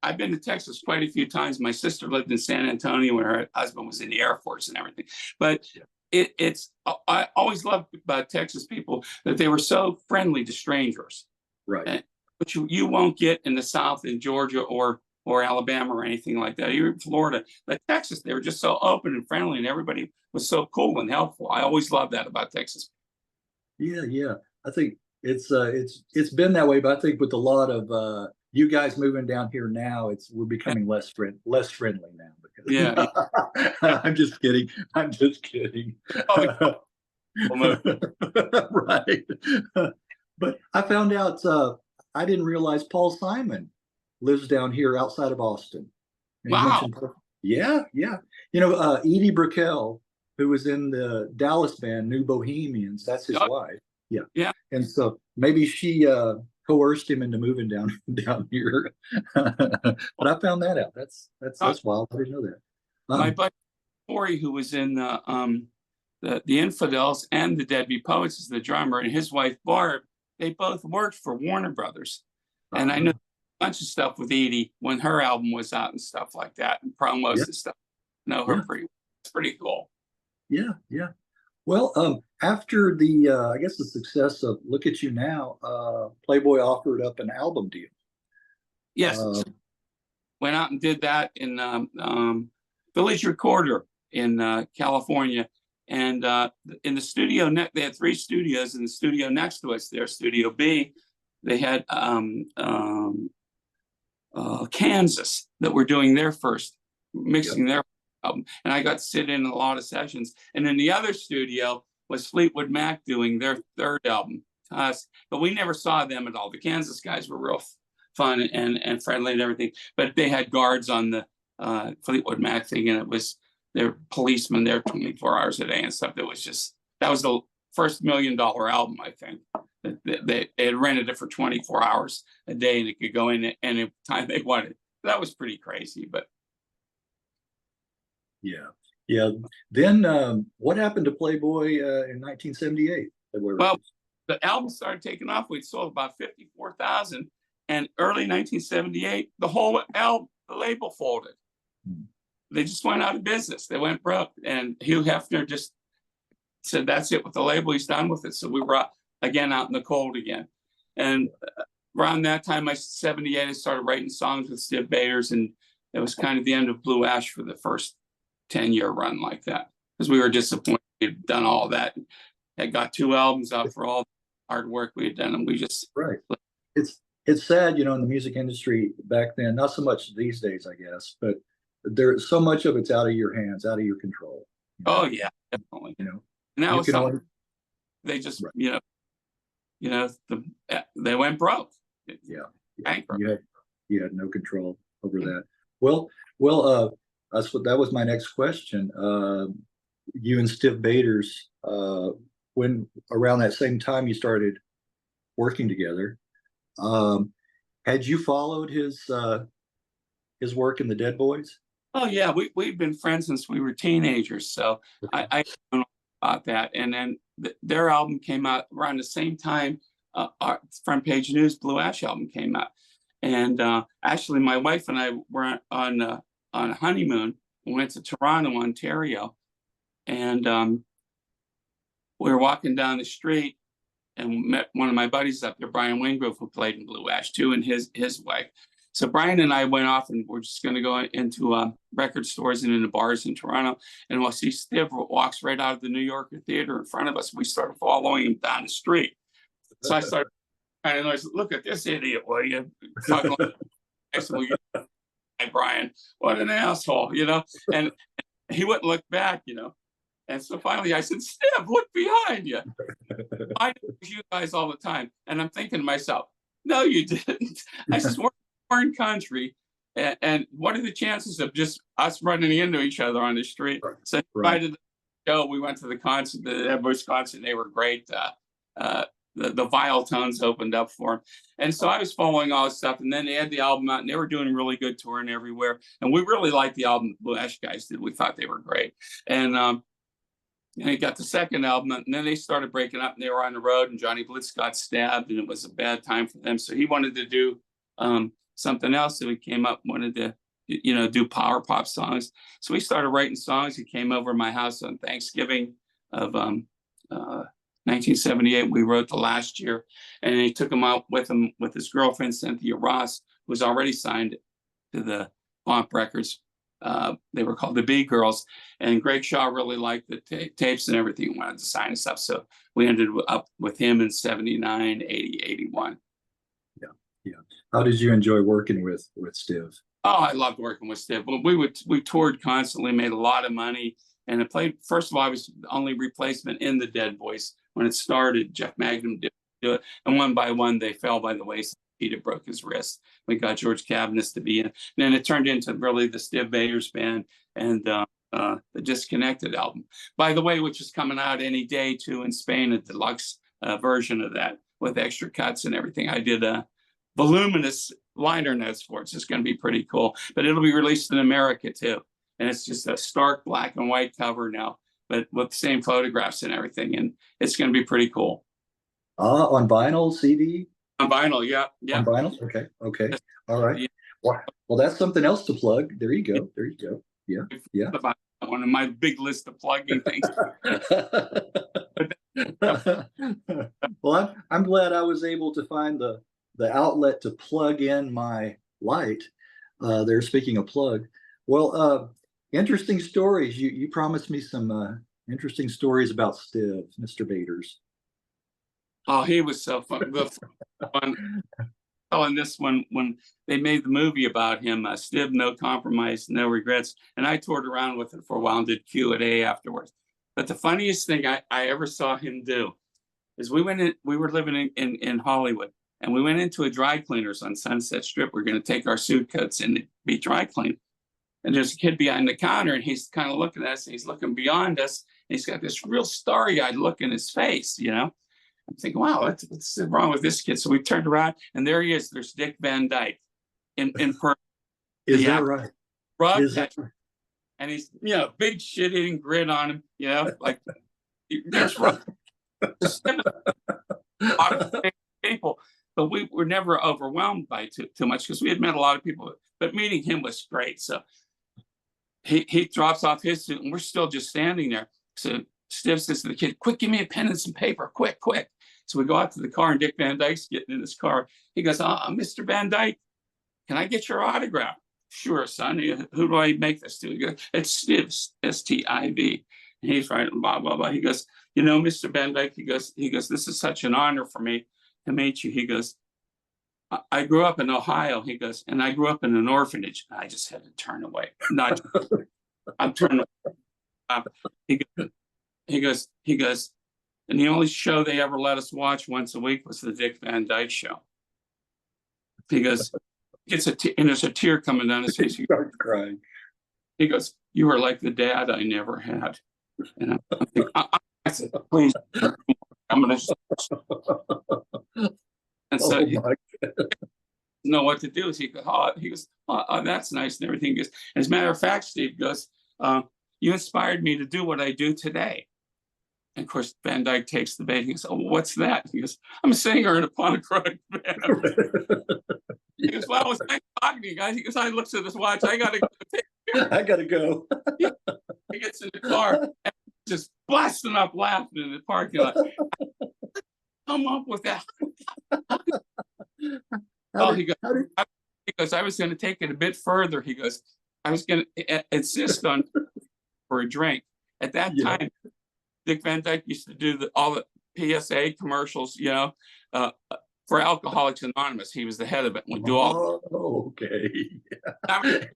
B: I've been to Texas quite a few times. My sister lived in San Antonio when her husband was in the Air Force and everything. But I always loved about Texas people that they were so friendly to strangers.
A: Right.
B: Which you won't get in the South, in Georgia or Alabama or anything like that. Even Florida, but Texas, they were just so open and friendly, and everybody was so cool and helpful. I always loved that about Texas.
A: Yeah, yeah. I think it's been that way, but I think with a lot of you guys moving down here now, we're becoming less friendly now. Because,
B: yeah.
A: I'm just kidding.
B: Oh,
A: right. But I found out, I didn't realize Paul Simon lives down here outside of Austin. And
B: wow.
A: Yeah, yeah. Edie Brickell, who was in the Dallas band New Bohemians, that's his wife. Yeah.
B: Yeah.
A: And so maybe she coerced him into moving down here. But I found that out. That's wild. I didn't know that.
B: My buddy Corey, who was in the Infidels and the Deadbeat Poets, is the drummer, and his wife Barb, they both worked for Warner Brothers. And I know a bunch of stuff with Edie when her album was out and stuff like that, and promos and stuff. Know her pretty well. It's pretty cool.
A: Yeah, yeah. Well, after I guess the success of Look at You Now, Playboy offered up an album deal.
B: Yes. Went out and did that in Village Recorder in California. And in the studio, they had 3 studios. In the studio next to us, their Studio B, they had Kansas that were doing their first, mixing their album. And I got to sit in a lot of sessions. And in the other studio was Fleetwood Mac doing their 3rd album to us. But we never saw them at all. The Kansas guys were real fun and friendly and everything. But they had guards on the Fleetwood Mac thing, and it was their policemen there 24 hours a day and stuff. That was the first $1 million album, I think. They had rented it for 24 hours a day, and it could go in any time they wanted. That was pretty crazy, but
A: yeah, yeah. Then what happened to Playboy in 1978?
B: Well, the album started taking off. We'd sold about 54,000, and early 1978, the whole album, the label folded. They just went out of business. They went broke, and Hugh Hefner just said, "That's it with the label. He's done with it." So we were again out in the cold again. And around that time, 78, I started writing songs with Stiv Bators, and it was kind of the end of Blue Ash for the first 10-year run like that, because we were disappointed. We'd done all that, had got 2 albums out for all the hard work we had done, and we just
A: It's sad, in the music industry back then. Not so much these days, I guess, but there's so much of it's out of your hands, out of your control.
B: Oh yeah, definitely. Now they just they went broke.
A: Yeah, you had no control over that. Well, that was my next question. You and Stiv Bators, when around that same time you started working together, had you followed his work in the Dead Boys?
B: Oh yeah, we've been friends since we were teenagers, so I don't know about that. And then their album came out around the same time our Front Page News Blue Ash album came out. And actually, my wife and I were on a honeymoon. We went to Toronto, Ontario, and we were walking down the street, and met one of my buddies up there, Brian Wingrove, who played in Blue Ash too, and his wife. So Brian and I went off and we're just going to go into record stores and into bars in Toronto. And we'll see Stiv walks right out of the New Yorker Theater in front of us. We started following him down the street. So I started kind of noise, look at this idiot, will you? Hey, Brian, what an asshole, you know? And he wouldn't look back, you know? And so finally I said, Stiv, look behind you. I know you guys all the time. And I'm thinking to myself, no, you didn't. I said, we're in a foreign country. And what are the chances of just us running into each other on the street? Right. So I did the show. We went to the concert, the Deadbeat Poets concert. They were great. The Vile Tones opened up for him. And so I was following all this stuff. And then they had the album out and they were doing really good touring everywhere. And we really liked the album the Blue Ash guys did. We thought they were great. And they got the second album, and then they started breaking up and they were on the road, and Johnny Blitz got stabbed and it was a bad time for them. So he wanted to do something else. So he came up, wanted to, you know, do power pop songs. So we started writing songs. He came over to my house on Thanksgiving of 1978. We wrote the last year, and he took him out with him with his girlfriend, Cynthia Ross, who was already signed to the Bomp Records. They were called the B Girls, and Greg Shaw really liked the tapes and everything, wanted to sign us up. So we ended up with him in 79, 80, 81.
A: Yeah. How did you enjoy working with Stiv?
B: Oh, I loved working with Stiv. We toured constantly, made a lot of money, and it played. First of all, I was the only replacement in the Dead Boys when it started. Jeff Magnum did it, and one by one they fell by the wayside. Peter broke his wrist. We got George Cavness to be in. And then it turned into really the Stiv Bators Band and the Disconnected album, by the way, which is coming out any day too in Spain, a deluxe version of that with extra cuts and everything. I did voluminous liner notes for it. So it's going to be pretty cool. But it'll be released in America too. And it's just a stark black and white cover now, but with the same photographs and everything. And it's going to be pretty cool.
A: On vinyl, CD?
B: On vinyl, yeah.
A: On vinyl? Okay. All right. Yeah. Well, that's something else to plug. There you go. Yeah.
B: One of my big list of plugging things.
A: Well, I'm glad I was able to find the outlet to plug in my light. They're speaking of plug. Well, interesting stories. You promised me some interesting stories about Stiv, Mr. Bators.
B: Oh, he was so fun. Telling this when they made the movie about him, Stiv, No Compromise, No Regrets, and I toured around with it for a while and did Q&A afterwards. But the funniest thing I ever saw him do is we were living in Hollywood, and we went into a dry cleaners on Sunset Strip. We're going to take our suit coats in to be dry cleaned. And there's a kid behind the counter, and he's kind of looking at us, and he's looking beyond us, and he's got this real starry-eyed look in his face, you know? I'm thinking, wow, what's wrong with this kid? So we turned around, and there he is. There's Dick Van Dyke in person.
A: Is that right?
B: And he's, you know, big shit-eating grin on him, you know, like there's people. But we were never overwhelmed by too much because we had met a lot of people. But meeting him was great. So he drops off his suit, and we're still just standing there. So Stiv says to the kid, quick, give me a pen and some paper, quick. So we go out to the car, and Dick Van Dyke's getting in his car. He goes, Mr. Van Dyke, can I get your autograph? Sure, son. Who do I make this to? He goes, it's Stiv, S-T-I-V. And he's writing, blah, blah, blah. He goes, you know, Mr. Van Dyke, he goes, this is such an honor for me to meet you. He goes, I grew up in Ohio. He goes, and I grew up in an orphanage. I just had to turn away. I'm turning away. He goes, and the only show they ever let us watch once a week was the Dick Van Dyke Show. He goes, and there's a tear coming down his face. He starts crying. He goes, you were like the dad I never had. And I'm thinking, I said, please, I'm going to. And so he know what to do. He goes, oh, that's nice and everything. He goes, as a matter of fact, Steve goes, you inspired me to do what I do today. And of course, Van Dyke takes the bait. He goes, oh, what's that? He goes, I'm a singer in a punk rock band. He goes, well, it's nice talking to you guys. He goes, I looks at his watch. I got to go. He gets in the car and just busting up laughing in the parking lot. come up with that?
A: How
B: Oh,
A: did, how did,
B: he goes, I was going to take it a bit further. He goes, I was going to insist on for a drink. At that
A: yeah.
B: time, Dick Van Dyke used to do all the PSA commercials, for Alcoholics Anonymous. He was the head of it and would do all.
A: Oh, okay.
B: I would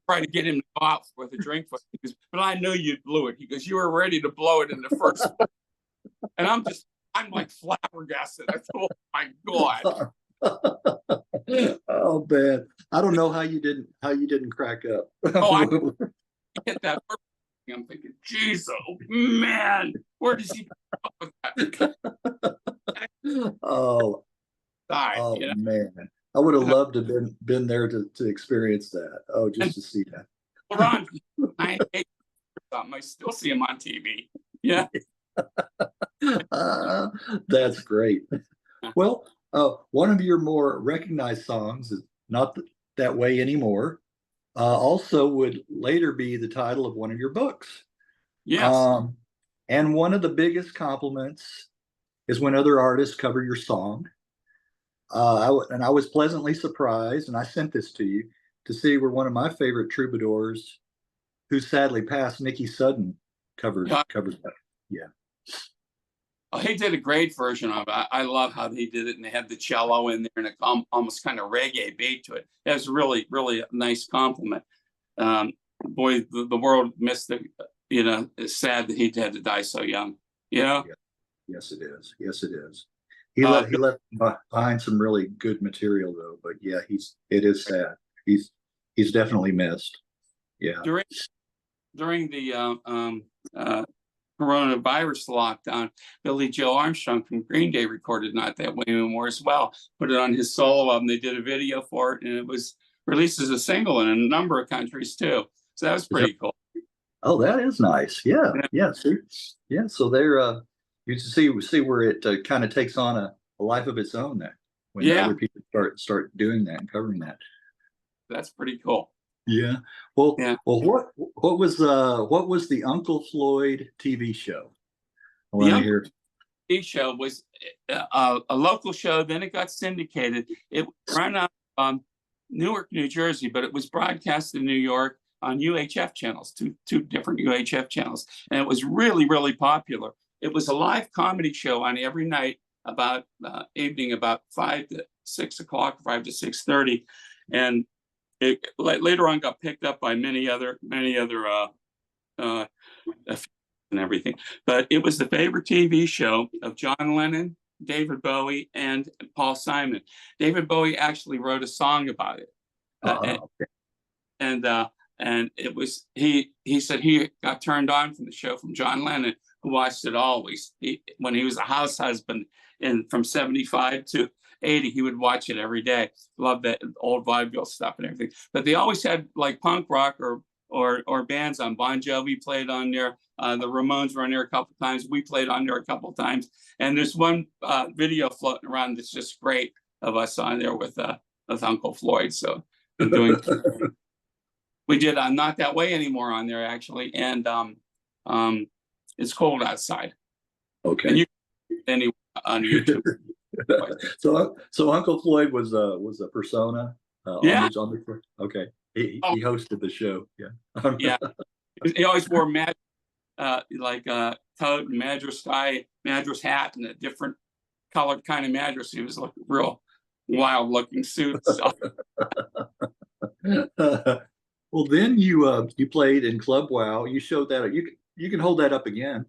B: try to get him to go out with a drink. He goes, but I knew you'd blow it. He goes, you were ready to blow it in the first. And I'm like flabbergasted. I thought, oh my God.
A: Oh man, I don't know how you didn't crack up.
B: Oh, I hit that. I'm thinking, geez, oh man, where does he come up with that?
A: Oh, man, I would have loved to have been there to experience that. Oh, just to see that.
B: Ron, I hate something. I still see him on TV. Yeah.
A: That's great. Well, one of your more recognized songs is not that way anymore. Also would later be the title of one of your books.
B: Yes.
A: And one of the biggest compliments is when other artists cover your song. I was pleasantly surprised, and I sent this to you, to see where one of my favorite troubadours, who sadly passed, Nikki Sudden, covered that. Yeah.
B: Oh, he did a great version of it. I love how he did it, and they had the cello in there and a almost kind of reggae beat to it. It was really, really a nice compliment. Boy, the world missed it. It's sad that he had to die so young.
A: Yeah. Yes, it is. Yes, it is. He left behind some really good material, though. But yeah, it is sad. He's definitely missed. Yeah.
B: During the coronavirus lockdown, Billy Joe Armstrong from Green Day recorded Not That Way Anymore as well. Put it on his solo album. They did a video for it, and it was released as a single in a number of countries too. So that was pretty cool.
A: Oh, that is nice. Yeah. Yeah. See? Yeah. So there, you see where it kind of takes on a life of its own then, when other people start doing that and covering that.
B: That's pretty cool.
A: Yeah. Well, what was the Uncle Floyd TV show? I want to hear.
B: TV show was a local show. Then it got syndicated. It was run out of Newark, New Jersey, but it was broadcast in New York on UHF channels, two different UHF channels, and it was really, really popular. It was a live comedy show on every night about evening, about 5 to 6 o'clock, 5 to 6:30, and it later on got picked up by many other and everything. But it was the favorite TV show of John Lennon, David Bowie, and Paul Simon. David Bowie actually wrote a song about it, and it was he said he got turned on from the show from John Lennon, who watched it always. When he was a house husband, and from 75 to 80, he would watch it every day. Loved that old vaudeville stuff and everything. But they always had like punk rock or bands on. Bon Jovi played on there. The Ramones were on there a couple of times. We played on there a couple of times. And there's one video floating around that's just great of us on there with Uncle Floyd. So we did Not That Way Anymore on there actually, and It's Cold Outside.
A: Okay.
B: And you anyway on YouTube.
A: So Uncle Floyd was a persona. Okay. He hosted the show. Yeah.
B: Yeah. He always wore coat and madras hat and a different colored kind of madras. He was like real wild looking suit.
A: Well, then you played in Club Wow. You showed that. You can hold that up again.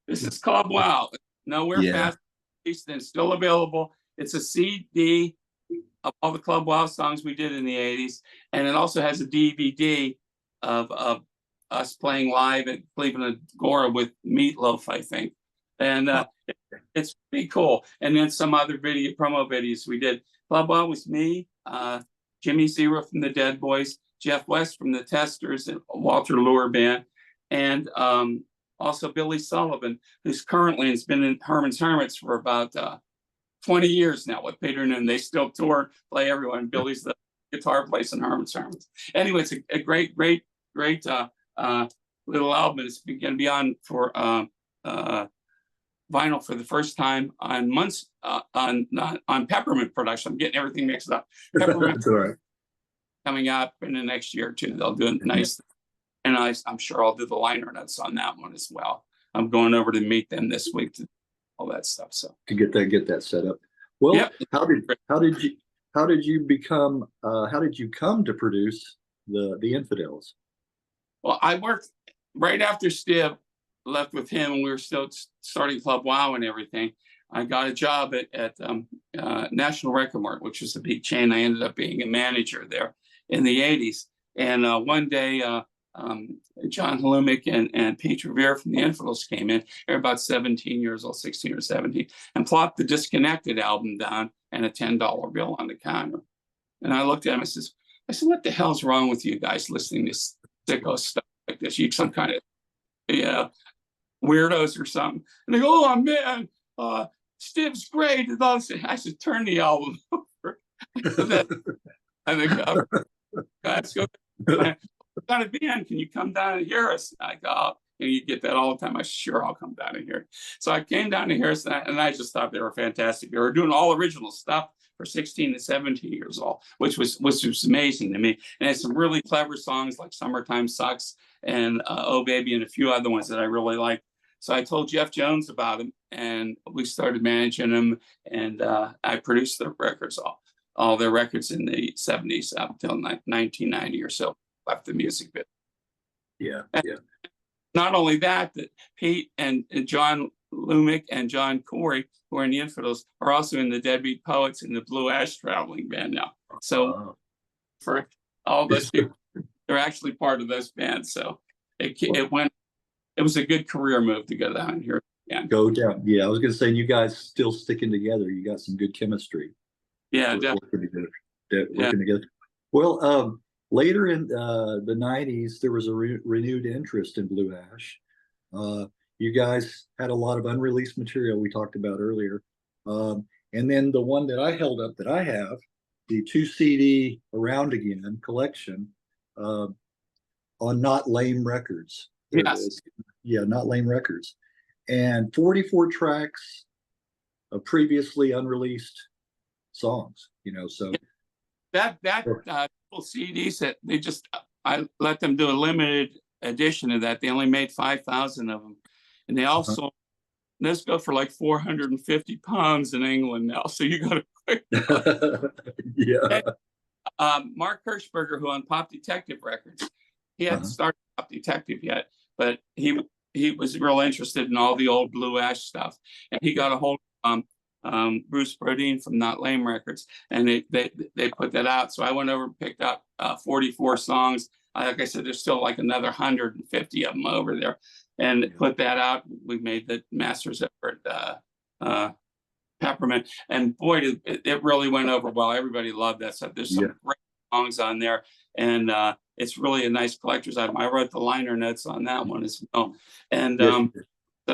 B: This is Club Wow. Nowhere fast. It's still available. It's a CD of all the Club Wow songs we did in the 80s. And it also has a DVD of us playing live at Cleveland Agora with Meatloaf, I think. And it's pretty cool. And then some other promo videos we did. Club Wow was me, Jimmy Zero from the Dead Boys, Jeff West from the Testers, and Walter Lure Band, and also Billy Sullivan, who's currently has been in Herman's Hermits for about 20 years now with Peter Noon. They still tour, play everyone. Billy's the guitar player in Herman's Hermits. Anyway, it's a great little album. It's going to be on for vinyl for the first time on on Peppermint production. I'm getting everything mixed up. Peppermint
A: That's all right.
B: coming up in the next year or two. They'll do it nice, and I'm sure I'll do the liner notes on that one as well. I'm going over to meet them this week to all that stuff. So
A: to get that set up. Well,
B: yep.
A: how did you come to produce the Infidels?
B: Well, I worked right after Stiv left with him, and we were still starting Club Wow and everything. I got a job at National Record Mart, which was a big chain. I ended up being a manager there in the 80s. And one day, John Halumic and Pete Revere from the Infidels came in. They're about 17 years old, 16 or 17, and plopped the Disconnected album down and a $10 bill on the counter. And I looked at him, I said, what the hell's wrong with you guys listening to this sicko stuff like this? You some kind of weirdos or something. And they go, oh man, Stiv's great. And I said, turn the album over. And they go, let's go. Got a band, can you come down and hear us? And I go, oh, and you get that all the time. I said, sure, I'll come down and hear it. So I came down to hear us, and I just thought they were fantastic. They were doing all original stuff for 16 to 17 years old, which was amazing to me. And had some really clever songs like Summertime Sucks and Oh Baby and a few other ones that I really liked. So I told Jeff Jones about him, and we started managing him, and I produced their records, all their records in the 70s up until 1990 or so. Left the music bit.
A: Yeah.
B: Not only that Pete and John Lumick and John Corey, who are in the Infidels, are also in the Deadbeat Poets in the Blue Ash traveling band now. So for all those people, they're actually part of those bands. So it was a good career move to go down here again.
A: Go down. Yeah, I was going to say, you guys still sticking together. You got some good chemistry.
B: Yeah,
A: definitely. Working together. Well, later in the 90s, there was a renewed interest in Blue Ash. You guys had a lot of unreleased material we talked about earlier. And then the one that I held up that I have, the 2 CD Around Again collection on Not Lame Records.
B: Yes.
A: Yeah, Not Lame Records. And 44 tracks of previously unreleased songs, so.
B: That CDs that I let them do a limited edition of that. They only made 5,000 of them, and they also those go for like 450 pounds in England now. So you got to
A: yeah.
B: And, Mark Kirschberger, who on Pop Detective Records, he hadn't started Pop Detective yet, but he was real interested in all the old Blue Ash stuff, and he got a hold of Bruce Brodeen from Not Lame Records, and they put that out. So I went over and picked up 44 songs. Like I said, there's still like another 150 of them over there, and put that out. We made the masters effort Peppermint, and boy, it really went over well. Everybody loved that stuff. There's some great songs on there, and it's really a nice collector's item. I wrote the liner notes on that one as well. And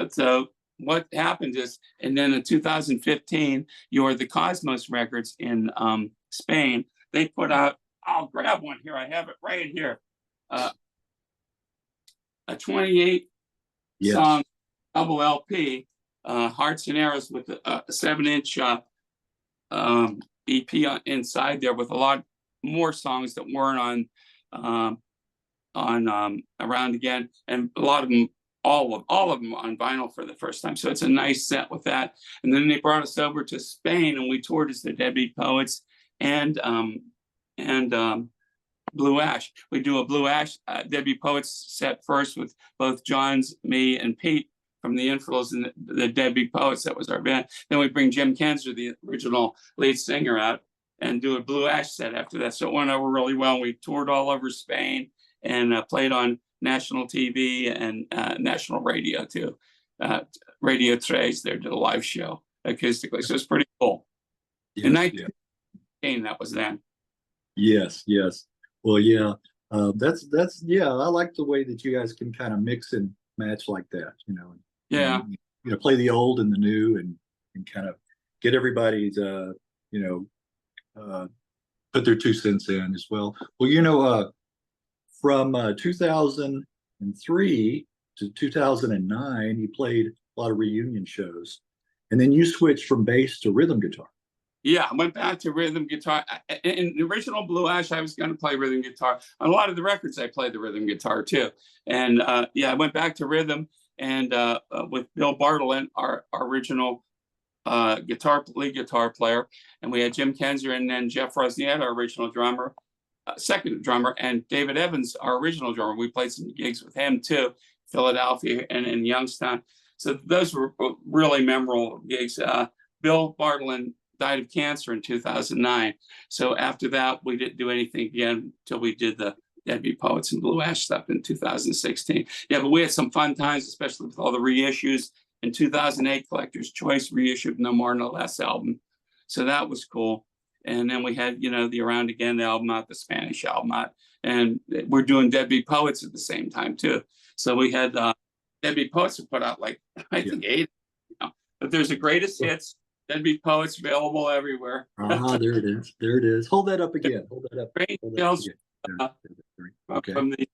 B: so what happened is, and then in 2015, the Cosmos Records in Spain, they put out, I'll grab one here, I have it right here, a 28 song double LP, Hearts and Arrows, with a 7-inch EP inside there, with a lot more songs that weren't on Around Again, and a lot of them, all of them on vinyl for the first time. So it's a nice set with that. And then they brought us over to Spain, and we toured as the Deadbeat Poets and Blue Ash. We do a Blue Ash Deadbeat Poets set first with both John's, me, and Pete from the Infidels and the Deadbeat Poets. That was our band. Then we bring Jim Kenzer, the original lead singer, out and do a Blue Ash set after that. So it went over really well. We toured all over Spain and played on national TV and national radio too. Radio Tres, they did a live show acoustically. So it's pretty cool.
A: Yes,
B: In 1915, that was then.
A: Yes. Well, yeah, that's I like the way that you guys can kind of mix and match like that,
B: Yeah.
A: And, play the old and the new, and kind of get everybody's, put their 2 cents in as well. Well, from 2003 to 2009, he played a lot of reunion shows. And then you switched from bass to rhythm guitar.
B: Yeah, I went back to rhythm guitar. In the original Blue Ash, I was going to play rhythm guitar. On a lot of the records, I played the rhythm guitar too. And yeah, I went back to rhythm, and with Bill Bartlett, our original lead guitar player, and we had Jim Kenzer and then Jeff Rosniet, our original drummer, second drummer, and David Evans, our original drummer. We played some gigs with him too, Philadelphia and in Youngstown. So those were really memorable gigs. Bill Bartlett died of cancer in 2009. So after that, we didn't do anything again until we did the Deadbeat Poets and Blue Ash stuff in 2016. Yeah, but we had some fun times, especially with all the reissues. In 2008, Collector's Choice reissued No More, No Less album. So that was cool. And then we had, the Around Again album out, the Spanish album out. And we're doing Deadbeat Poets at the same time, too. So we had Deadbeat Poets who put out, like, I think 8. But there's a greatest hits. Deadbeat Poets available everywhere.
A: There it is. There it is. Hold that up again. Hold that up.
B: Okay. From the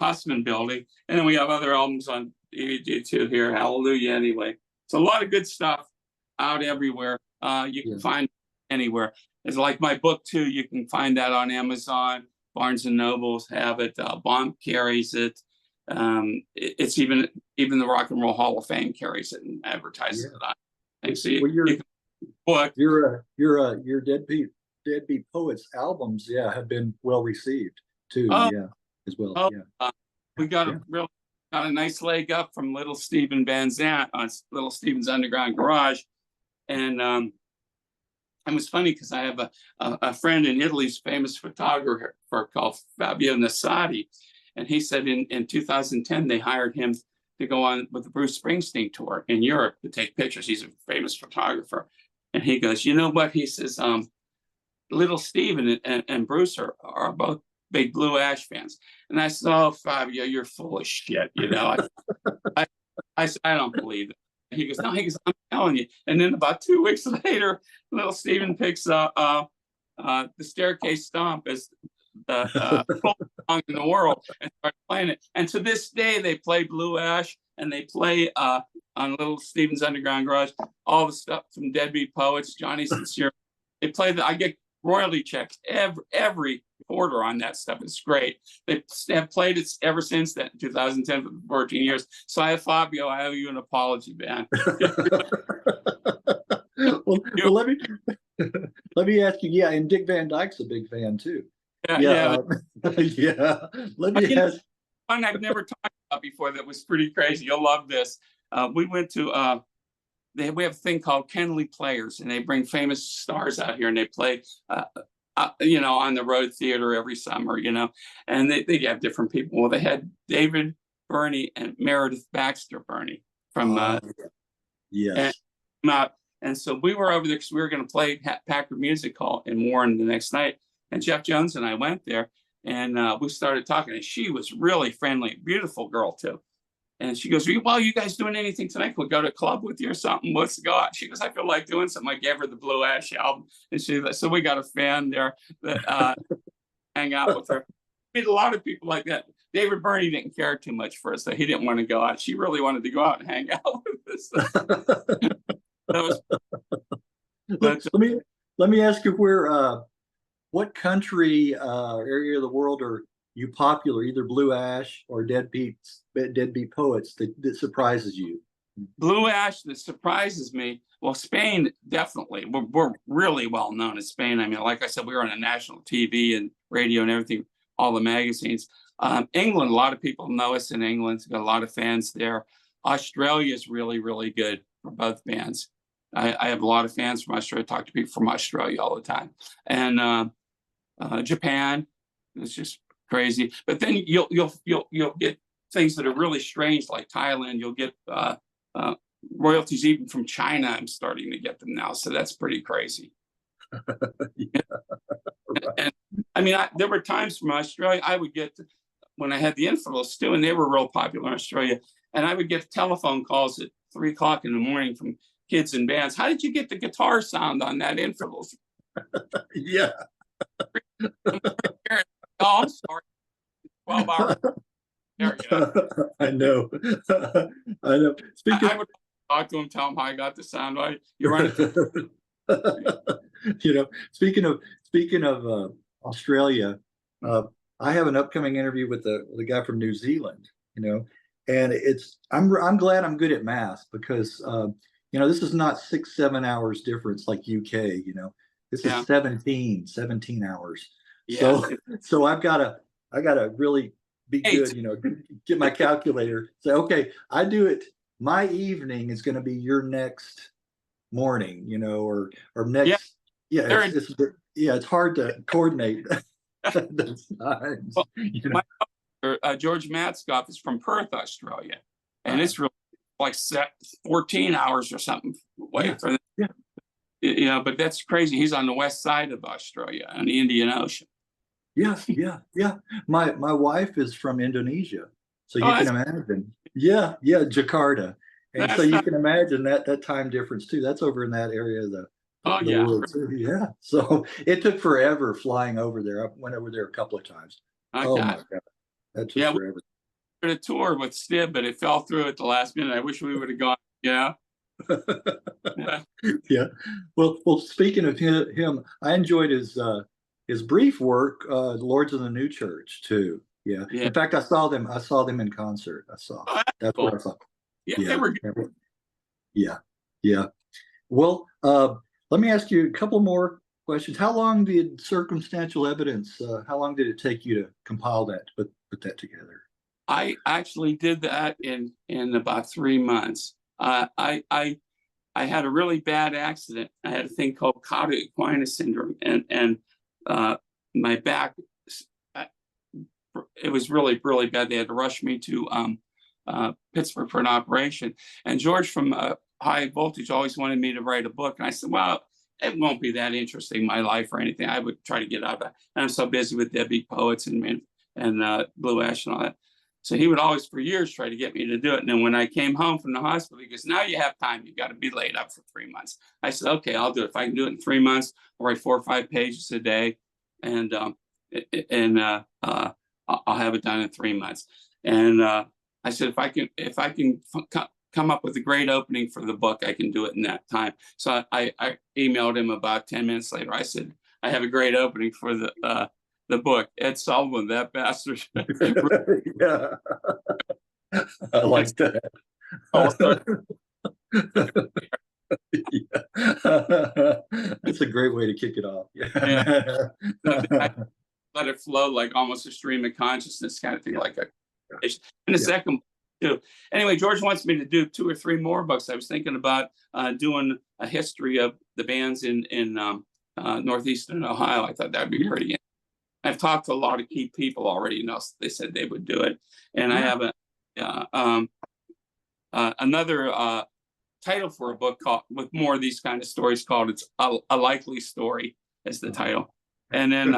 B: Hussman building. And then we have other albums on DVD too here. Hallelujah. Anyway, it's a lot of good stuff out everywhere. You can find anywhere. It's like my book too. You can find that on Amazon. Barnes and Nobles have it. Bomb carries it. It's even the Rock and Roll Hall of Fame carries it and advertises it on. So
A: your Deadbeat Poets albums, have been well received too. As well.
B: We got a nice leg up from Little Steven Van Zandt on Little Steven's Underground Garage, and it was funny because I have a friend in Italy's famous photographer called Fabio Nassati, and he said in 2010 they hired him to go on with the Bruce Springsteen tour in Europe to take pictures. He's a famous photographer. And he goes, you know what? He says, Little Steven and Bruce are both big Blue Ash fans. And I said, oh, Fabio, you're full of shit. I don't believe it. He goes, no, I'm telling you. And then about 2 weeks later, Little Steven picks The Staircase Stomp as the song in the world and start playing it. And to this day, they play Blue Ash and they play on Little Steven's Underground Garage all the stuff from Deadbeat Poets, Johnny Sincere. They play I get royalty checks every quarter on that stuff. It's great. They have played it ever since then, 2010 for 14 years. So I have Fabio, I owe you an apology, man.
A: well, let me ask you. Yeah, and Dick Van Dyke's a big fan too.
B: Yeah.
A: Let me ask.
B: One I've never talked about before that was pretty crazy. You'll love this. We went to we have a thing called Kenley Players, and they bring famous stars out here and they play on the road theater every summer, and they have different people. Well, they had David Burney and Meredith Baxter Burney from and so we were over there because we were going to play Packard Music Hall in Warren the next night. And Jeff Jones and I went there, and we started talking. And she was really friendly, beautiful girl too. And she goes, "Well, you guys doing anything tonight? We'll go to a club with you or something. Let's go out." She goes, "I feel like doing something." I gave her the Blue Ash album, and so we got a fan there that hang out with her. We had a lot of people like that. David Burney didn't care too much for us, so he didn't want to go out. She really wanted to go out and hang out with us.
A: Let me ask you what country area of the world are you popular, either Blue Ash or Deadbeat Poets that surprises you?
B: Blue Ash that surprises me. Well, Spain, definitely. We're really well known in Spain. I mean, like I said, we were on a national TV and radio and everything, all the magazines. England, a lot of people know us in England. We've got a lot of fans there. Australia is really, really good for both bands. I have a lot of fans from Australia. I talk to people from Australia all the time. And Japan is just crazy. But then you'll get things that are really strange, like Thailand. You'll get royalties even from China. I'm starting to get them now, so that's pretty crazy. And I mean, there were times from Australia I would get when I had the Infidels too, and they were real popular in Australia. And I would get telephone calls at 3 o'clock in the morning from kids in bands. How did you get the guitar sound on that Infidels?
A: Yeah.
B: Oh, I'm sorry. 12 hours. There you go.
A: I know. I know.
B: I would talk to him, tell him how I got the sound right. You run it.
A: You know, speaking of Australia, I have an upcoming interview with the guy from New Zealand. You know, and I'm glad I'm good at math because you know, this is not 6-7 hours difference like UK. You know, this is 17 hours.
B: Yeah.
A: So I gotta really be good. You know, get my calculator. Say, okay, I do it. My evening is going to be your next morning, you know, or next. Yeah, it's hard to coordinate those times.
B: Well,
A: you know?
B: George Matzkoff is from Perth, Australia, and it's really like 14 hours or something away from.
A: Yeah.
B: You know, but that's crazy. He's on the west side of Australia, on the Indian Ocean.
A: Yeah. My wife is from Indonesia, so you can imagine. Yeah, Jakarta. And so you can imagine that time difference too. That's over in that area of the world too. Yeah. So it took forever flying over there. I went over there a couple of times. Oh my God. That took forever.
B: We did a tour with Stiv, but it fell through at the last minute. I wish we would have gone, yeah.
A: Yeah. Well, speaking of him, I enjoyed his brief work, Lords of the New Church too. Yeah. In fact, I saw them in concert. That's cool. What I saw.
B: Yeah, they were good.
A: Yeah. Well, let me ask you a couple more questions. How long did Circumstantial Evidence, how long did it take you to compile that, to put that together?
B: I actually did that in about 3 months. I had a really bad accident. I had a thing called cauda equina syndrome, and my back, it was really, really bad. They had to rush me to Pittsburgh for an operation. And George from High Voltage always wanted me to write a book. And I said, well, it won't be that interesting, my life or anything. I would try to get out of it. And I'm so busy with Deadbeat Poets and Blue Ash and all that. So he would always, for years, try to get me to do it. And then when I came home from the hospital, he goes, now you have time. You got to be laid up for 3 months. I said, okay, I'll do it. If I can do it in 3 months, I'll write 4 or 5 pages a day. And I'll have it done in 3 months. And I said, if I can come up with a great opening for the book, I can do it in that time. So I emailed him about 10 minutes later. I said, I have a great opening for the book. Ed Sullivan, that bastard.
A: Yeah. I like that. Yeah. That's a great way to kick it off.
B: Yeah. Let it flow like almost a stream of consciousness kind of thing, like a. And the second too. Anyway, George wants me to do 2 or 3 more books. I was thinking about doing a history of the bands in Northeastern Ohio. I thought that'd be pretty interesting. I've talked to a lot of key people already. You know, they said they would do it, and I have another title for a book called, with more of these kind of stories, called "It's a Likely Story" is the title, and then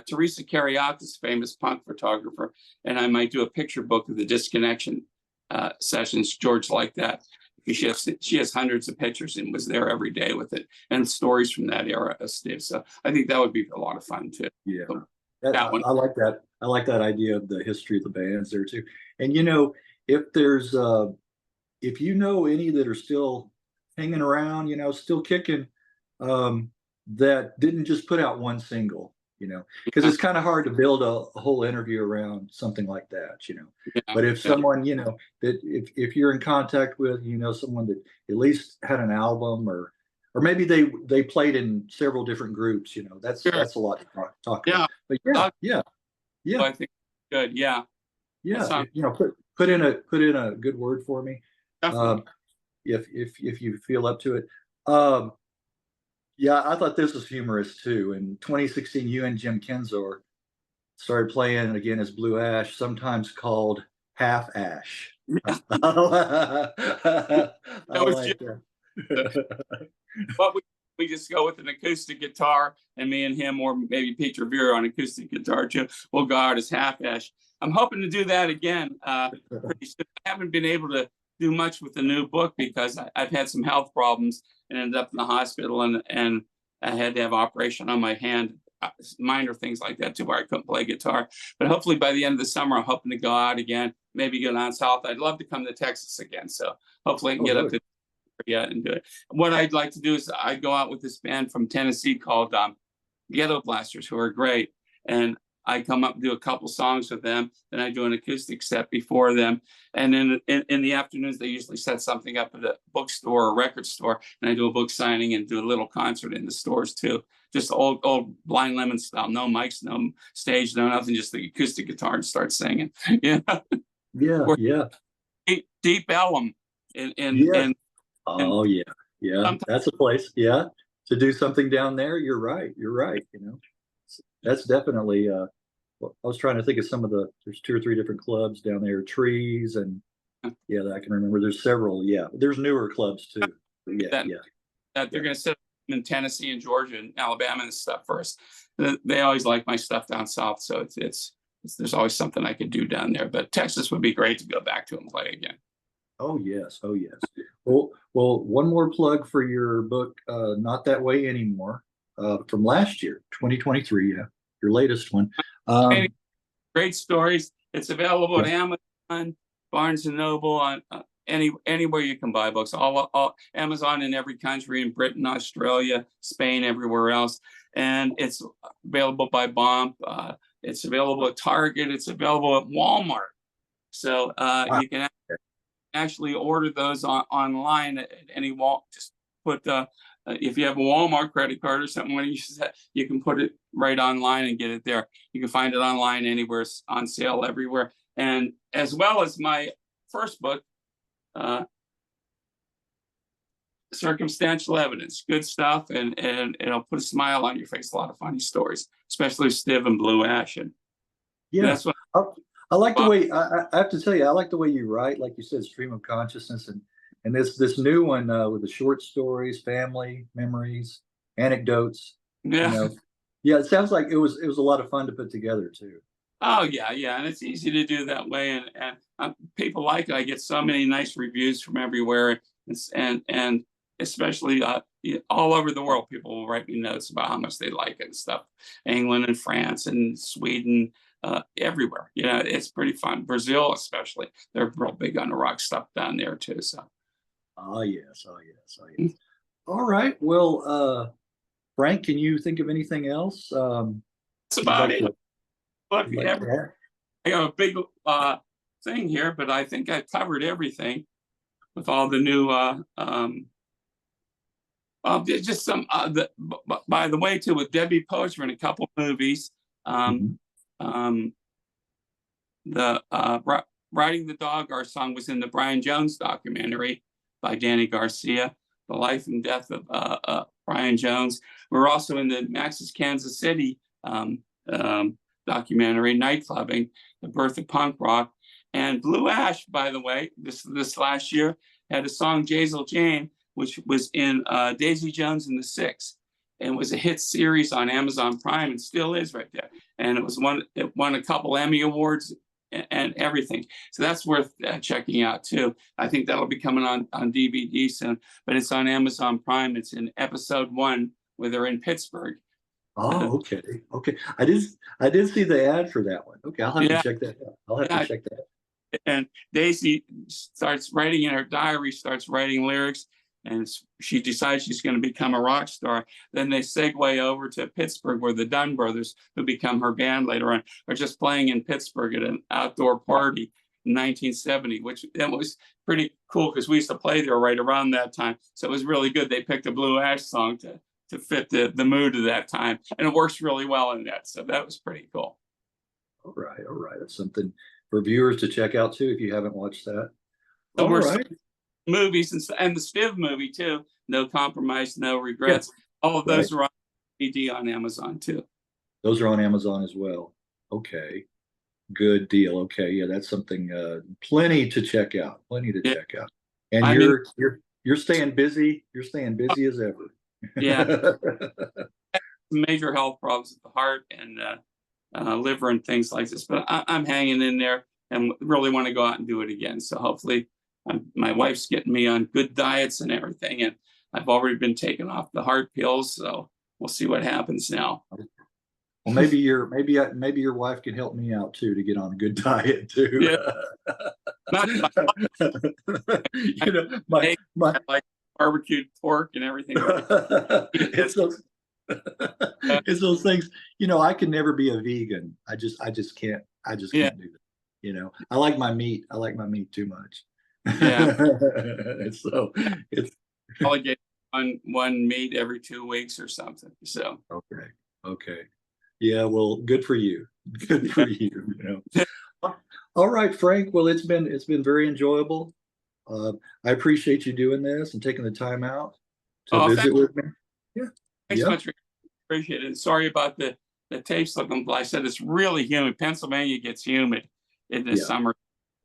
B: Teresa Kariakis, famous punk photographer, and I might do a picture book of the Disconnection sessions. George liked that. She has hundreds of pictures and was there every day with it, and stories from that era of Stiv. So I think that would be a lot of fun too.
A: Yeah, that one. I like that. I like that idea of the history of the bands there too. And you know, if there's if you know any that are still hanging around, you know, still kicking, that didn't just put out one single, you know, because it's kind of hard to build a whole interview around something like that, you know. But if someone, you know, that if you're in contact with, you know, someone that at least had an album, or maybe they played in several different groups, you know, that's a lot to talk about. But yeah.
B: I think good. Yeah.
A: You know, put in a good word for me. If you feel up to it. Yeah, I thought this was humorous too. In 2016, you and Jim Kenzor started playing again as Blue Ash, sometimes called Half Ash.
B: That was but we just go with an acoustic guitar, and me and him, or maybe Peter Vera on acoustic guitar too. We'll go out as Half Ash. I'm hoping to do that again pretty soon. I haven't been able to do much with the new book because I've had some health problems and ended up in the hospital, and I had to have an operation on my hand minor things like that too, where I couldn't play guitar. But hopefully by the end of the summer, I'm hoping to go out again, maybe go down south. I'd love to come to Texas again. So hopefully I can get up to and do it. What I'd like to do is I go out with this band from Tennessee called Ghetto Blasters, who are great. And I come up and do a couple songs with them. Then I do an acoustic set before them. And then in the afternoons, they usually set something up at a bookstore or record store. And I do a book signing and do a little concert in the stores too. Just old Blind Lemon style. No mics, no stage, no nothing. Just the acoustic guitar and start singing. Yeah.
A: Yeah.
B: Deep Ellum.
A: Oh, yeah. That's a place. Yeah. To do something down there. You're right. That's definitely, I was trying to think of there's 2 or 3 different clubs down there, Trees, and yeah, I can remember there's several. Yeah. There's newer clubs too. That
B: they're going to set up in Tennessee and Georgia and Alabama and stuff first. They always like my stuff down south. So there's always something I could do down there, but Texas would be great to go back to and play again.
A: Oh yes. Well, one more plug for your book, Not That Way Anymore, from last year, 2023. Yeah, your latest one.
B: Great stories. It's available at Amazon, Barnes and Noble, on anywhere you can buy books. All Amazon in every country, in Britain, Australia, Spain, everywhere else, and it's available by Bomp. It's available at Target. It's available at Walmart. So you can actually order those online at any Walmart. Just put if you have a Walmart credit card or something, when you can put it right online and get it there. You can find it online anywhere. It's on sale everywhere. And as well as my first book, Circumstantial Evidence, good stuff, and it'll put a smile on your face. A lot of funny stories, especially Stiv and Blue Ash. And that's what
A: I like the way I have to tell you, I like the way you write, like you said, stream of consciousness, and this new one with the short stories, family memories, anecdotes.
B: Yeah.
A: It sounds like it was a lot of fun to put together too.
B: Oh yeah, and it's easy to do that way, and people like it. I get so many nice reviews from everywhere, and especially all over the world, people will write me notes about how much they like it and stuff. England and France and Sweden. Everywhere, it's pretty fun. Brazil, especially, they're real big on the rock stuff down there too. So,
A: oh yes. All right. Well, Frank, can you think of anything else?
B: That's about it. Look, I got a big thing here, but I think I covered everything with all the new. Just some. By the way, too, with Deadbeat Poets, we're in a couple movies. The Riding the Dog, our song, was in the Brian Jones documentary by Danny Garcia, The Life and Death of Brian Jones. We're also in the Max's Kansas City documentary, Nightclubbing, The Birth of Punk Rock. And Blue Ash, by the way, this last year had a song, Jazel Jane, which was in Daisy Jones and the Six. And was a hit series on Amazon Prime, and still is right there. And it won a couple Emmy Awards and everything. So that's worth checking out too. I think that'll be coming on DVD soon, but it's on Amazon Prime. It's in episode 1 where they're in Pittsburgh.
A: Oh, okay. I did see the ad for that one. Okay, I'll have to check that out.
B: And Daisy starts writing in her diary, starts writing lyrics, and she decides she's going to become a rock star. Then they segue over to Pittsburgh, where the Dunn brothers, who become her band later on, are just playing in Pittsburgh at an outdoor party in 1970, which that was pretty cool because we used to play there right around that time. So it was really good. They picked a Blue Ash song to fit the mood of that time, and it works really well in that. So that was pretty cool.
A: All right. That's something for viewers to check out too if you haven't watched that.
B: So all right. Movies and the Stiv movie too, No Compromise, No Regrets. All of those are on DVD on Amazon too.
A: Those are on Amazon as well. Okay, good deal. Okay, yeah, that's something plenty to check out. Check out. And you're staying busy. You're staying busy as ever.
B: Yeah. Major health problems with the heart and liver and things like this, but I'm hanging in there and really want to go out and do it again. So hopefully. My wife's getting me on good diets and everything, and I've already been taking off the heart pills, so we'll see what happens now.
A: Well, maybe your wife can help me out too to get on a good diet too.
B: Yeah. Not
A: You know, my
B: I like barbecued pork and everything.
A: it's those it's those things. You know, I can never be a vegan. I just can't. I just
B: Yeah.
A: can't do that. You know, I like my meat. I like my meat too much.
B: Yeah.
A: So it's
B: Probably get one meat every 2 weeks or something. So
A: okay. Okay. Yeah, well, good for you. Good for you, you know. All right, Frank. Well, it's been very enjoyable. I appreciate you doing this and taking the time out to
B: oh,
A: visit with me. Yeah.
B: thanks
A: Yeah.
B: much. Appreciate it. Sorry about the tapes looking. Like I said, it's really humid. Pennsylvania gets humid in the
A: Yeah.
B: summer,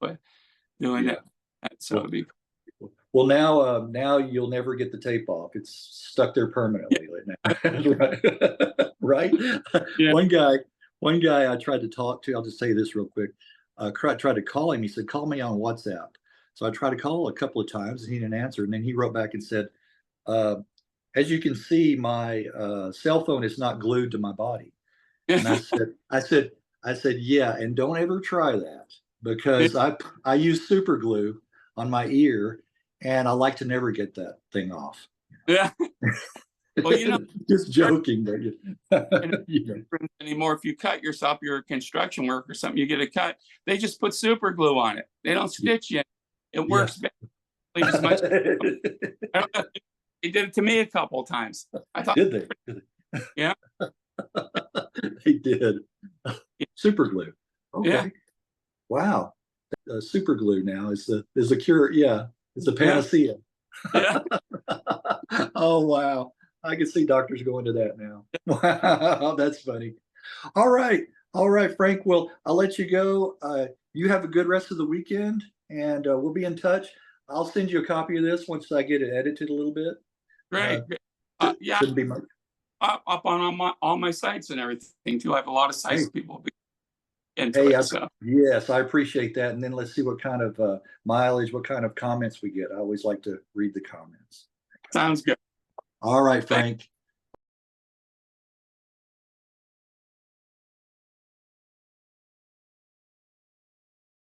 B: but doing
A: Yeah.
B: that, so it'd be
A: Well, now you'll never get the tape off. It's stuck there permanently right now. Right?
B: yeah.
A: One guy I tried to talk to, I'll just say this real quick. Tried to call him. He said, call me on WhatsApp. So I tried to call a couple of times and he didn't answer. And then he wrote back and said, as you can see, my cell phone is not glued to my body. And I said, yeah, and don't ever try that because I use super glue on my ear and I like to never get that thing off.
B: Yeah. Well, you know,
A: just joking, but you know.
B: anymore. If you cut yourself, you're a construction worker or something, you get a cut. They just put super glue on it. They don't stitch you. It works as much. I don't know. They did it to me a couple of times. I thought,
A: did they?
B: Yeah.
A: They did. Super glue. Okay.
B: Yeah.
A: Wow. Super glue now is the cure. Yeah, it's a panacea.
B: Yeah.
A: Oh wow. I can see doctors going to that now. Wow, that's funny. All right, Frank. Well, I'll let you go. You have a good rest of the weekend, and we'll be in touch. I'll send you a copy of this once I get it edited a little bit.
B: Great. Yeah.
A: Shouldn't be much.
B: Up on all my sites and everything too. I have a lot of sites people be into
A: Hey,
B: it. So
A: yes, I appreciate that. And then let's see what kind of mileage, what kind of comments we get. I always like to read the comments.
B: sounds good.
A: All right, Frank.